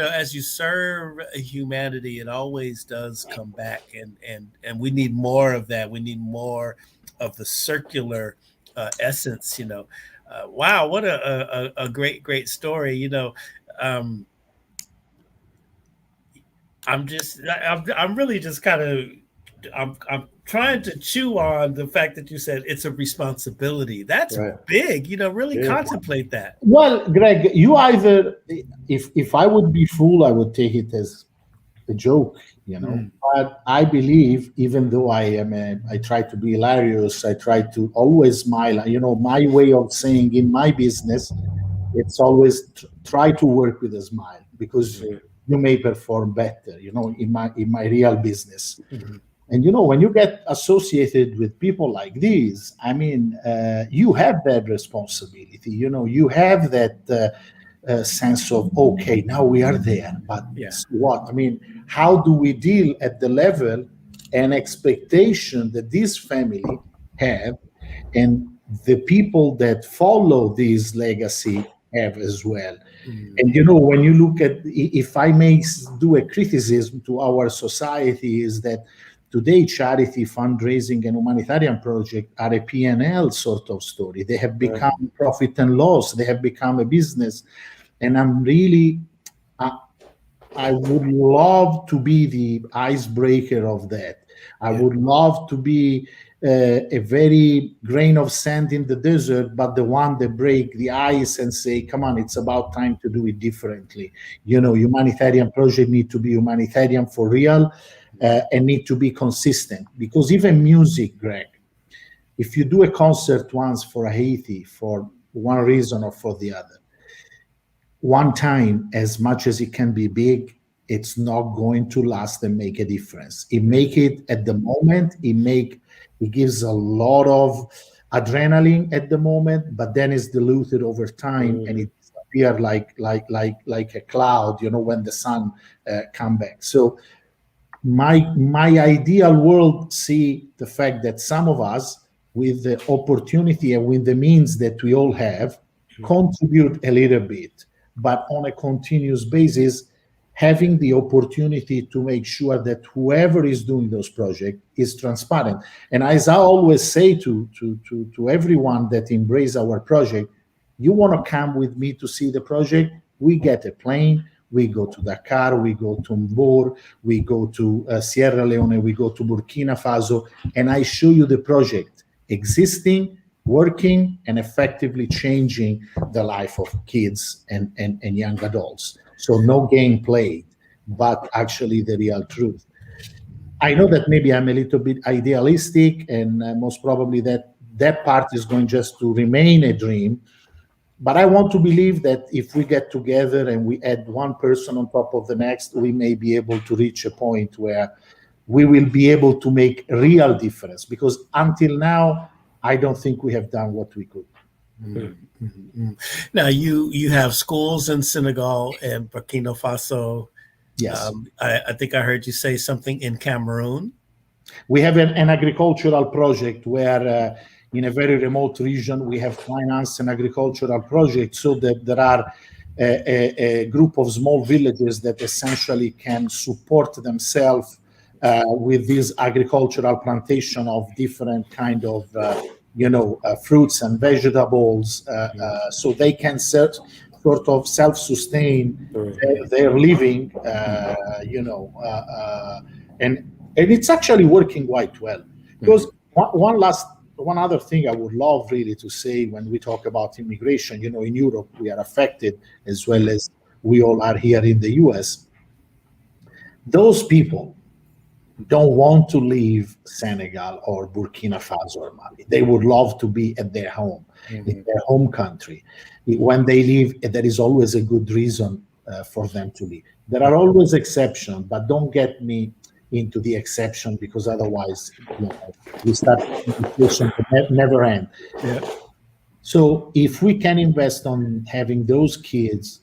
As you serve humanity, it always does come back, and we need more of that. We need more of the circular essence. Wow, what a great story. I'm really just kind of I'm trying to chew on the fact that you said it's a responsibility. That's big, really contemplate that. Well, Greg, you either, if I would be fool, I would take it as a joke, but I believe, even though I try to be hilarious, I try to always smile, my way of saying in my business, it's always try to work with a smile, because you may perform better, in my real business. And when you get associated with people like these, you have that responsibility. You have that sense of, okay, now we are there, but so what? How do we deal at the level and expectation that this family have, and the people that follow this legacy have as well? And when you look at, if I may do a criticism to our society, is that today, charity, fundraising, and humanitarian project are a P&L sort of story. They have become profit and loss. They have become a business. And I'm really, I would love to be the icebreaker of that. I would love to be a very grain of sand in the desert, but the one that break the ice and say, come on, it's about time to do it differently. Humanitarian project need to be humanitarian for real. And need to be consistent, because even music, Greg, if you do a concert once for Haiti for one reason or for the other, one time, as much as it can be big, it's not going to last and make a difference. It make it at the moment, it gives a lot of adrenaline at the moment, but then it's diluted over time and it disappears like a cloud, when the sun come back. So my ideal world see the fact that some of us, with the opportunity and with the means that we all have, contribute a little bit, but on a continuous basis, having the opportunity to make sure that whoever is doing those projects is transparent. And as I always say to everyone that embrace our project, you want to come with me to see the project, we get a plane, we go to Dakar, we go to Mbor, we go to Sierra Leone, we go to Burkina Faso, and I show you the project existing, working, and effectively changing the life of kids and young adults. So no game played, but actually the real truth. I know that maybe I'm a little bit idealistic, and most probably that part is going just to remain a dream. But I want to believe that if we get together and we add one person on top of the next, we may be able to reach a point where we will be able to make a real difference. Because until now, I don't think we have done what we could. Mm-hmm. Now, you have schools in Senegal and Burkina Faso. Yes. I think I heard you say something in Cameroon. We have an agricultural project where in a very remote region, we have financed an agricultural project so that there are a group of small villages that essentially can support themselves with this agricultural plantation of different kind of fruits and vegetables, so they can sort of self-sustain their living, and it's actually working quite well. Because one other thing I would love really to say when we talk about immigration, in Europe we are affected as well as we all are here in the US. Those people don't want to leave Senegal or Burkina Faso or Mali. They would love to be at their home, in their home country. When they leave, there is always a good reason for them to leave. There are always exceptions, but don't get me into the exception, because otherwise we start conversation that never end. Yeah. So if we can invest on having those kids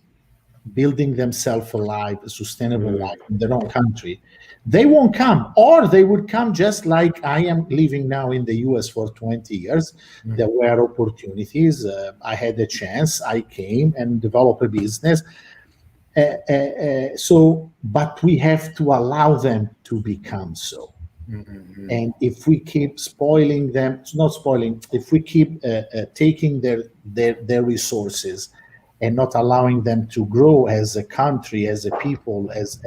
building themselves a life, a sustainable life in their own country, they won't come, or they would come just like I am living now in the US for 20 years. There were opportunities. I had a chance. I came and developed a business. But we have to allow them to become so. And if we keep spoiling them, it's not spoiling, if we keep taking their resources and not allowing them to grow as a country, as a people, as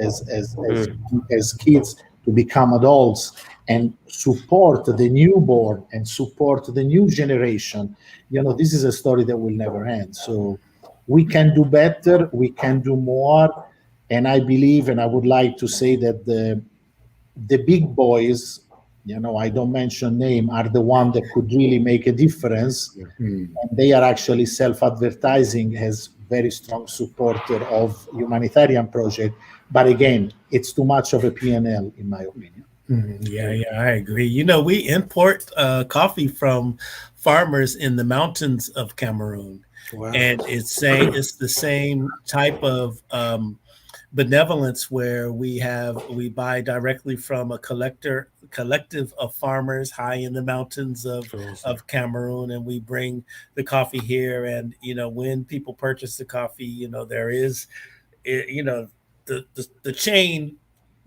kids, to become adults and support the newborn and support the new generation, this is a story that will never end. So we can do better, we can do more, and I believe, and I would like to say that the big boys, I don't mention name, are the one that could really make a difference. And they are actually self-advertising as very strong supporter of humanitarian project. But again, it's too much of a P&L, in my opinion. Yeah, I agree. We import coffee from farmers in the mountains of Cameroon. Wow. And it's the same type of benevolence where we buy directly from a collective of farmers high in the mountains of Cameroon, and we bring the coffee here. And when people purchase the coffee, there is the chain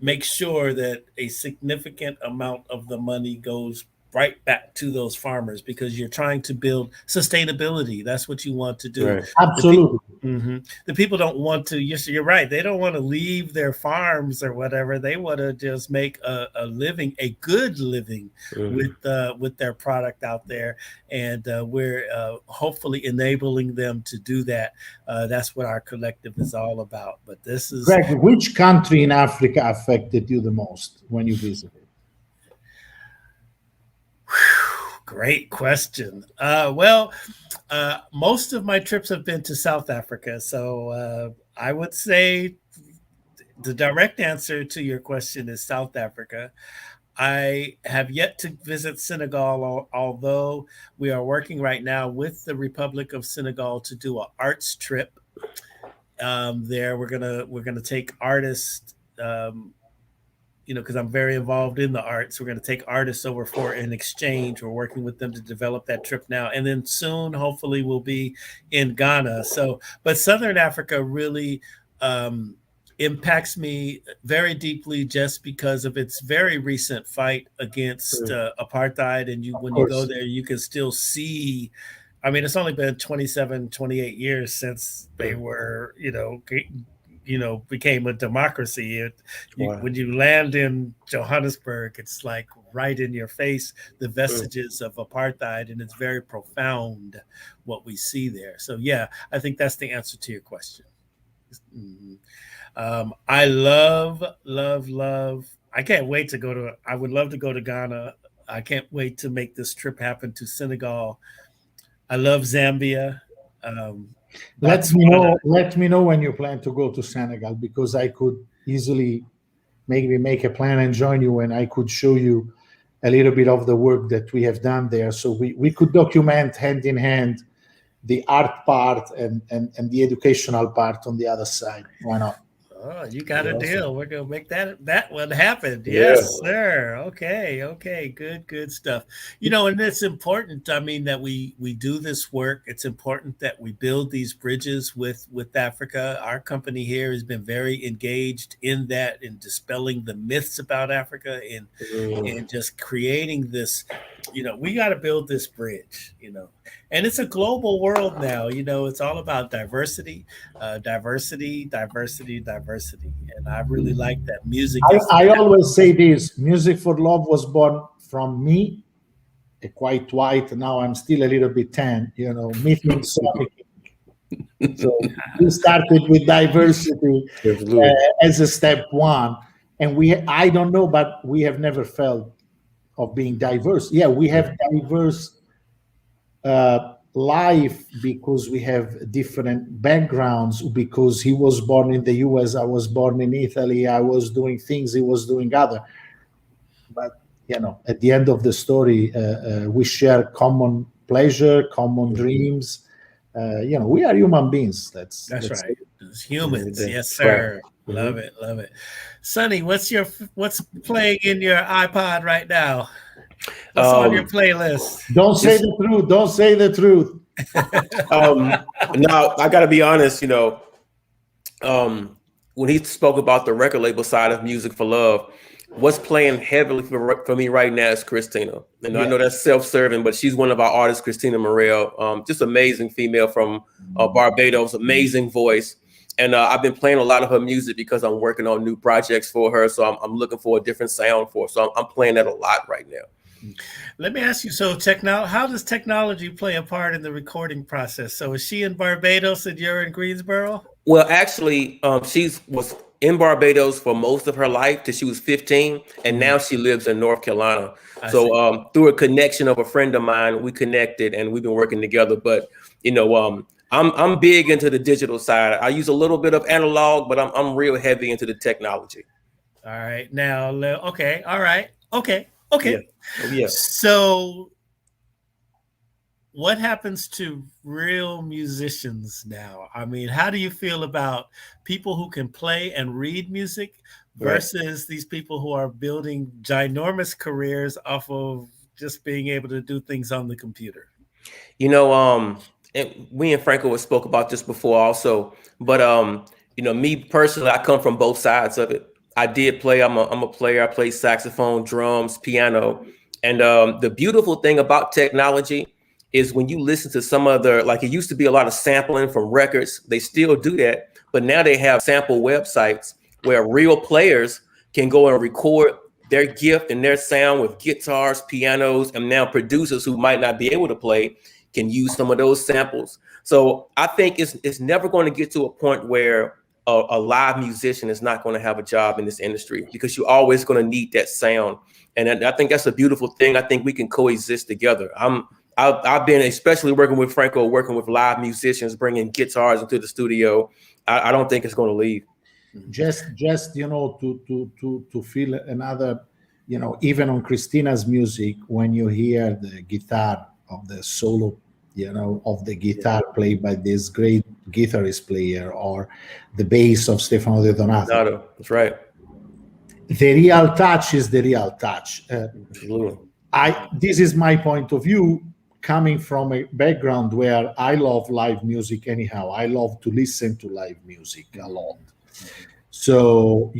makes sure that a significant amount of the money goes right back to those farmers, because you're trying to build sustainability. That's what you want to do. Right. Absolutely. The people don't want to, you're right, they don't want to leave their farms or whatever. They want to just make a living, a good living with their product out there. And we're hopefully enabling them to do that. That's what our collective is all about. But this is... Greg, which country in Africa affected you the most when you visited? Great question. Most of my trips have been to South Africa. So I would say the direct answer to your question is South Africa. I have yet to visit Senegal, although we are working right now with the Republic of Senegal to do an arts trip. There, we're gonna take artists. Because I'm very involved in the arts. We're going to take artists over for an exchange. We're working with them to develop that trip now. And then soon, hopefully, we'll be in Ghana. But Southern Africa really impacts me very deeply just because of its very recent fight against apartheid. And when you go there, you can still see, it's only been 27, 28 years since they were, became a democracy. When you land in Johannesburg, it's like right in your face, the vestiges of apartheid, and it's very profound what we see there. So yeah, I think that's the answer to your question. I love. I can't wait to I would love to go to Ghana. I can't wait to make this trip happen to Senegal. I love Zambia. Let me know when you plan to go to Senegal, because I could easily maybe make a plan and join you, and I could show you a little bit of the work that we have done there. So we could document hand in hand the art part and the educational part on the other side. Why not? Oh, you got a Awesome. deal. We're gonna make that one happen. Yeah. Yes, sir. Okay, okay, good stuff. You know, and it's important. I mean, that we do this work. It's important that we build these bridges with Africa. Our company here has been very engaged in that, in dispelling the myths about Africa, Mm, and just creating this. You know, we got to build this bridge. You know, and it's a global world now. You know, it's all about diversity, diversity. And I really like that music is I that. always say this: music for love was born from me, a quite white. Now I'm still a little bit tan, meeting Sonny. So we started with diversity absolutely. as a step one, and I don't know, but we have never felt of being diverse. Yeah, we have diverse life because we have different backgrounds. Because he was born in the U.S., I was born in Italy. I was doing things, he was doing other. But at the end of the story, we share common pleasure, common dreams. We are human beings. That's That's right. It's humans. Yes, That's right. sir. Hmm. Love it. Love it. Sonny, what's playing in your iPod right now? What's on your Um, playlist? Don't say this the truth. Don't say the truth. Now I got to be honest. Um, when he spoke about the record label side of Music for Love, what's playing heavily for me right now is Christina. And I Yeah. know that's self-serving, but she's one of our artists, Christina Morel. Just amazing female from Barbados, amazing voice. And I've been playing a lot of her music because I'm working on new projects for her. So I'm looking for a different sound for her. So I'm playing that a lot right now. Let me ask you, how does technology play a part in the recording process? So is she in Barbados and you're in Greensboro? Well, actually, she was in Barbados for most of her life till she was 15, and Mhm. now she lives in North Carolina. I So, see. through a connection of a friend of mine, we connected and we've been working together. But I'm big into the digital side. I use a little bit of analog, but I'm real heavy into the technology. All right. Now, okay. All right. Okay. Yeah, Okay. oh, yeah, So what happens to real musicians now? I mean, how do you feel about people who can play and read music right. versus these people who are building ginormous careers off of just being able to do things on the computer? You know, and we and Franco have spoke about this before also, but me personally, I come from both sides of it. I did play. I'm a player. I play saxophone, drums, piano, and the beautiful thing about technology is when you listen to some other, like it used to be a lot of sampling from records. They still do that, but now they have sample websites where real players can go and record their gift and their sound with guitars, pianos, and now producers who might not be able to play can use some of those samples. So I think it's never going to get to a point where a live musician is not going to have a job in this industry because you're always going to need that sound. And I think that's a beautiful thing. I think we can coexist together. I've been, especially working with Franco, working with live musicians, bringing guitars into the studio. I don't think it's going to leave. Just to feel another, even on Christina's music, when you hear the guitar of the solo, of the guitar played by this great guitarist player, or the bass of Stefano De Donato, Nado, that's right. the real touch is the real touch. Absolutely. I This is my point of view, coming from a background where I love live music anyhow. I love to listen to live music a lot. So,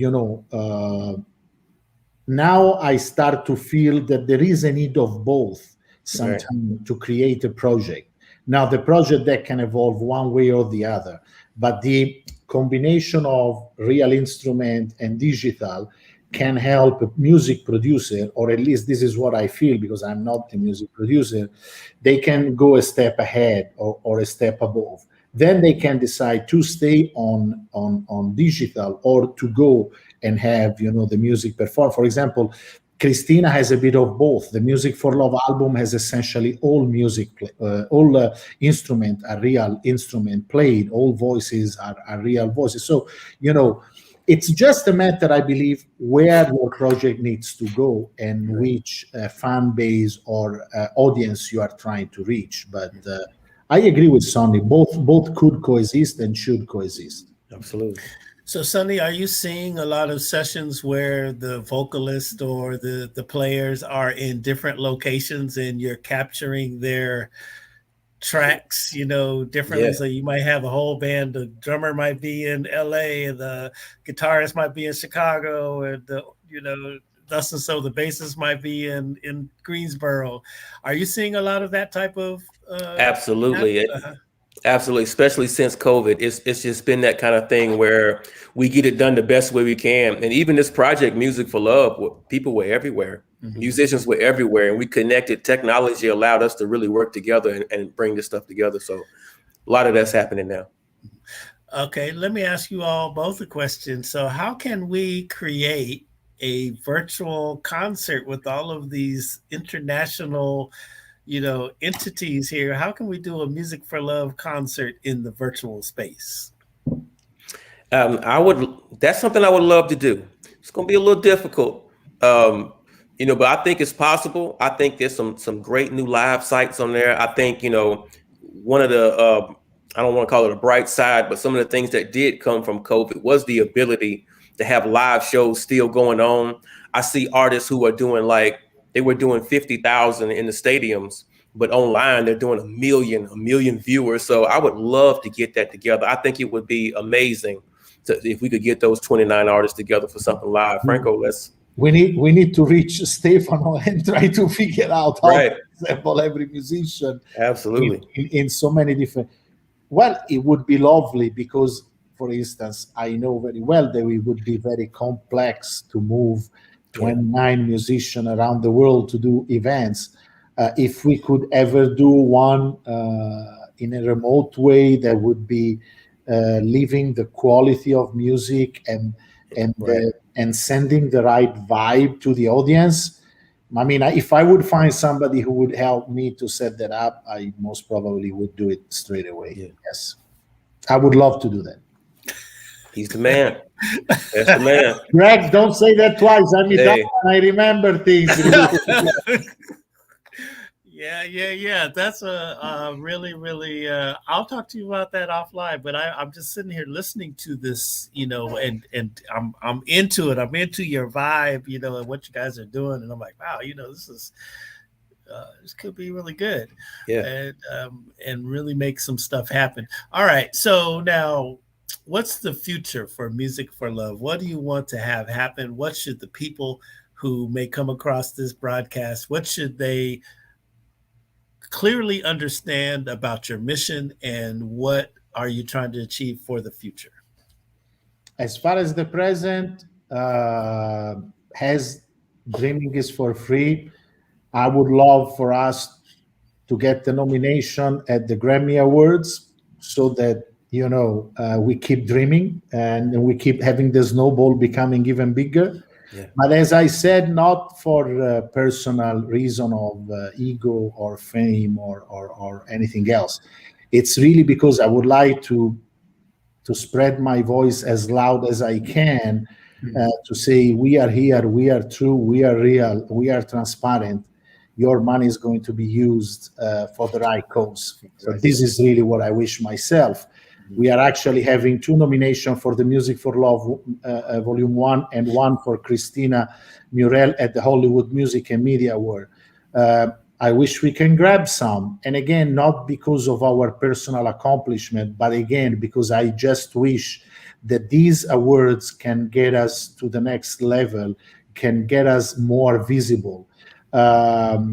now I start to feel that there is a need of both Right. sometimes to create a project. Now, the project that can evolve one way or the other, but the combination of real instrument and digital can help a music producer, or at least this is what I feel because I'm not a music producer. They can go a step ahead, or a step above. Then they can decide to stay on digital, or to go and have the music perform. For example, Christina has a bit of both. The Music for Love album has essentially all music, all instrument are real instrument played. All voices are real voices. So it's just a matter, I believe, where your project needs to go and Right. which fan base or audience you are trying to reach. But I agree with Sonny. Both could coexist and should coexist. Absolutely. So, Sonny, are you seeing a lot of sessions where the vocalist or the players are in different locations and you're capturing their tracks, differently? Yeah, So you might have a whole band. The drummer might be in LA, and the guitarist might be in Chicago, and thus and so the bassist might be in Greensboro. Are you seeing a lot of that type of absolutely. uh, Absolutely, especially since COVID, it's just been that kind of thing where we get it done the best way we can. And even this project, Music for Love, people were everywhere, mhm. musicians were everywhere, and we connected. Technology allowed us to really work together and bring this stuff together. So a lot of that's happening now. Okay, let me ask you all both a question. So, how can we create a virtual concert with all of these international, entities here? How can we do a Music for Love concert in the virtual space? I would. That's something I would love to do. It's going to be a little difficult, um, but I think it's possible. I think there's some great new live sites on there. I think one of the I don't want to call it a bright side, but some of the things that did come from COVID was the ability to have live shows still going on. I see artists who are doing like they were doing 50,000 in the stadiums, but online they're doing a million viewers. So I would love to get that together. I think it would be amazing if we could get those 29 artists together for something live. Franco, let's We need to reach Stefano and try to figure out how to right. assemble every musician Absolutely. in so many different. Well, it would be lovely because, for instance, I know very well that it would be very complex to move Yeah. 29 musicians around the world to do events. If we could ever do one in a remote way, that would be leaving the quality of music Right. and sending the right vibe to the audience. I mean, if I would find somebody who would help me to set that up, I most probably would do it straight away. Yeah. Yes, I would love to do that. He's the man. That's the man. Greg, don't say that twice. I'm Italian. Hey. I remember things. Yeah. That's a really, really. I'll talk to you about that offline. But I'm just sitting here listening to this, and I'm into it. I'm into your vibe, and what you guys are doing, and I'm like, wow, this could be really good, Yeah. and really make some stuff happen. All right, so now, what's the future for Music for Love? What do you want to have happen? What should the people who may come across this broadcast, what should they clearly understand about your mission, and what are you trying to achieve for the future? As far as the present, has dreaming is for free. I would love for us to get the nomination at the Grammy Awards so that we keep dreaming and we keep having the snowball becoming even bigger. Yeah. But as I said, not for personal reason of ego or fame or anything else. It's really because I would like to spread my voice as loud as I can, to say we are here, we are true, we are real, we are transparent. Your money is going to be used for the right cause. So Right. this is really what I wish myself. We are actually having 2 nominations for the Music for Love Volume 1 and 1 for Christina Murel at the Hollywood Music and Media Award. I wish we can grab some. And again, not because of our personal accomplishment, but again, because I just wish that these awards can get us to the next level, can get us more visible.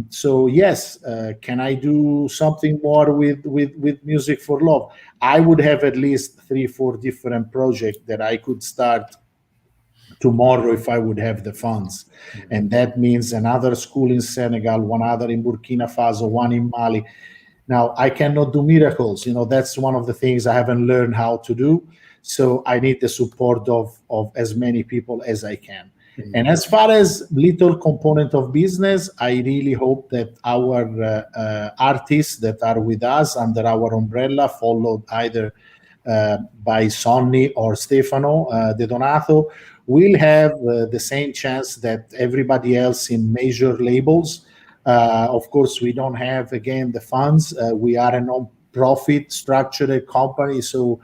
So yes, can I do something more with Music for Love? I would have at least 3-4 different projects that I could start tomorrow if I would have the funds. And that means another school in Senegal, one other in Burkina Faso, one in Mali. Now, I cannot do miracles. That's one of the things I haven't learned how to do. So I need the support of as many people as I can. And as far as little component of business, I really hope that our artists that are with us under our umbrella, followed either by Sonny or Stefano De Donato, will have the same chance that everybody else in major labels. Of course, we don't have, again, the funds. We are a non-profit structured company, so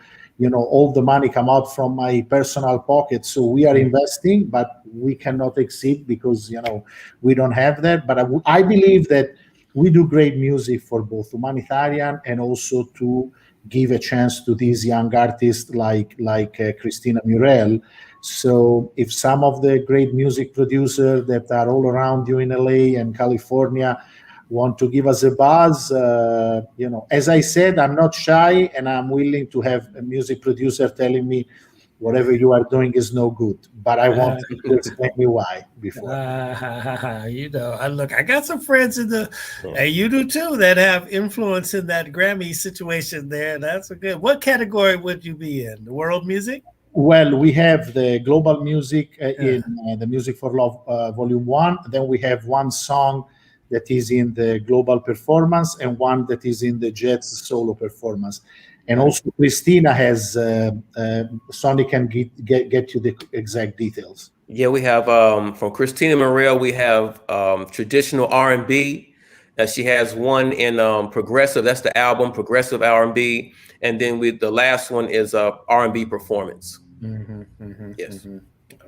all the money come out from my personal pocket. So we are investing, but we cannot exceed because we don't have that. But I believe that we do great music for both humanitarian and also to give a chance to these young artists like Christina Murel. So if some of the great music producers that are all around you in LA and California want to give us a buzz, as I said, I'm not shy and I'm willing to have a music producer telling me whatever you are doing is no good. But I want you to explain me why before. I got some friends in the, and you do too, that have influence in that Grammy situation there. That's a good. What category would you be in? The world music? Well, we have the global music in the Music for Love Volume 1. Then we have one song that is in the global performance and one that is in the jazz solo performance. And also Christina has, Sonny can get you the exact details. Yeah, we have from Christina Morel, we have traditional R&B. She has one in progressive. That's the album, progressive R&B, and then the last one is R&B performance. Yes.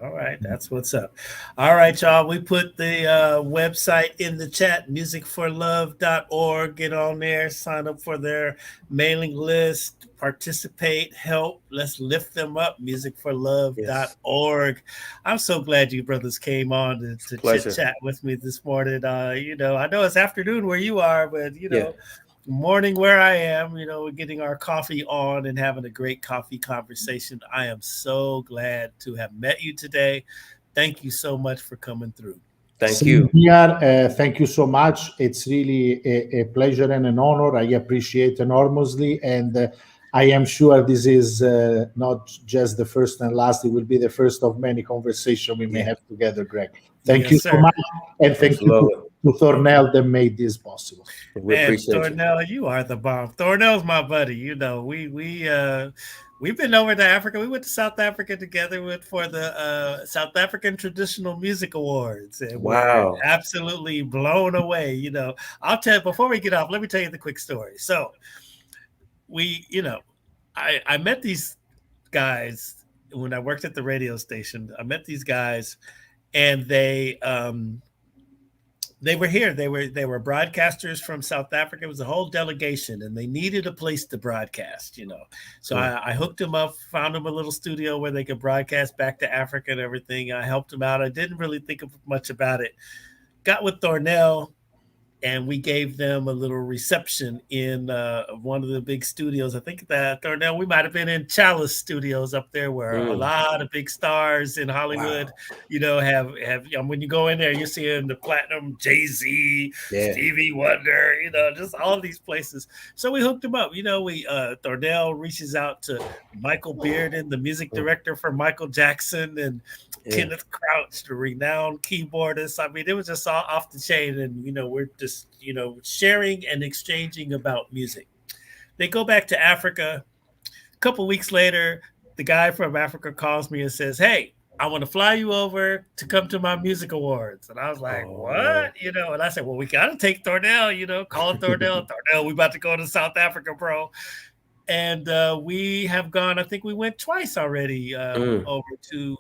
All right, that's what's up. All right, y'all. We put the website in the chat, musicforlove.org. Get on there, sign up for their mailing list, participate, help. Let's lift them up, musicforlove.org. I'm so glad you brothers came on to chit chat with me this morning. I know it's afternoon where you are, but morning where I am, we're getting our coffee on and having a great coffee conversation. I am so glad to have met you today. Thank you so much for coming through. Thank you. Thank you so much. It's really a pleasure and an honor. I appreciate enormously. And I am sure this is not just the first and last. It will be the first of many conversations we may have together, Greg. Thank you so much. And thank you to Thornell that made this possible. We appreciate Thornell, you are the bomb. Thornell's my buddy. We've been over to Africa. We went to South Africa together for the South African Traditional Music Awards. And we're absolutely blown away. I'll tell you, before we get off, let me tell you the quick story. So I met these guys when I worked at the radio station. I met these guys and they were here. They were broadcasters from South Africa. It was a whole delegation, and they needed a place to broadcast. So I hooked them up, found them a little studio where they could broadcast back to Africa and everything. I helped them out. I didn't really think much about it. Got with Thornell, and we gave them a little reception in one of the big studios. I think that Thornell, we might have been in Chalice Studios up there, where a lot of big stars in Hollywood, have when you go in there, you're seeing the platinum Jay-Z, Stevie Wonder, just all these places. So we hooked them up. Thornell reaches out to Michael Bearden, the music director for Michael Jackson, and Kenneth Crouch, the renowned keyboardist. I mean, it was just all off the chain, and we're just sharing and exchanging about music. They go back to Africa. A couple weeks later, the guy from Africa calls me and says, "Hey, I want to fly you over to come to my music awards." And I was like, "What?" And I said, "Well, we got to take Thornell. Call Thornell. Thornell, we about to go to South Africa, bro." And we have gone. I think we went twice already over to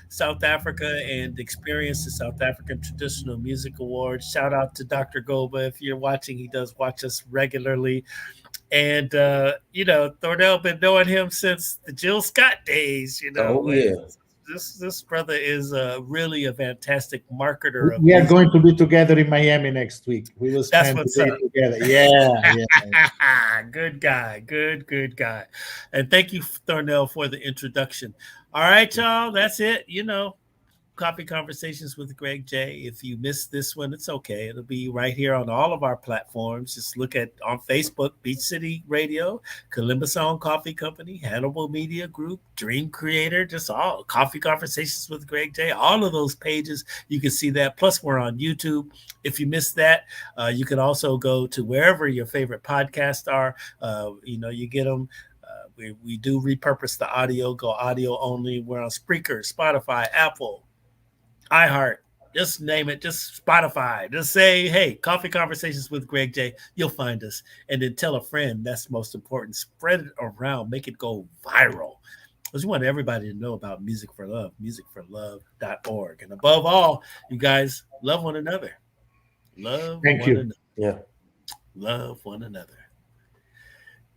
South Africa and experienced the South African Traditional Music Awards. Shout out to Dr. Goba. If you're watching, he does watch us regularly. And Thornell, been knowing him since the Jill Scott days. This brother is really a fantastic marketer. We are going to be together in Miami next week. We will spend the day together. Yeah. Good guy. Good guy. And thank you, Thornell, for the introduction. All right, y'all. That's it. Coffee Conversations with Greg J. If you missed this one, it's okay. It'll be right here on all of our platforms. Just look on Facebook, Beach City Radio, Columbus Sound Coffee Company, Hannibal Media Group, Dream Creator, just all Coffee Conversations with Greg J. All of those pages, you can see that. Plus, we're on YouTube. If you missed that, you can also go to wherever your favorite podcasts are. You get them. We do repurpose the audio, go audio only. We're on Spreaker, Spotify, Apple, iHeart, Just name it. Just Spotify. Just say, hey, Coffee Conversations with Greg J. You'll find us. And then tell a friend. That's most important. Spread it around. Make it go viral. Because we want everybody to know about Music for Love, musicforlove.org. And above all, you guys, love one another. Love Thank one you. another. Yeah. Love one another.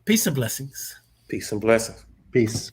Peace and blessings. Peace and blessings. Peace.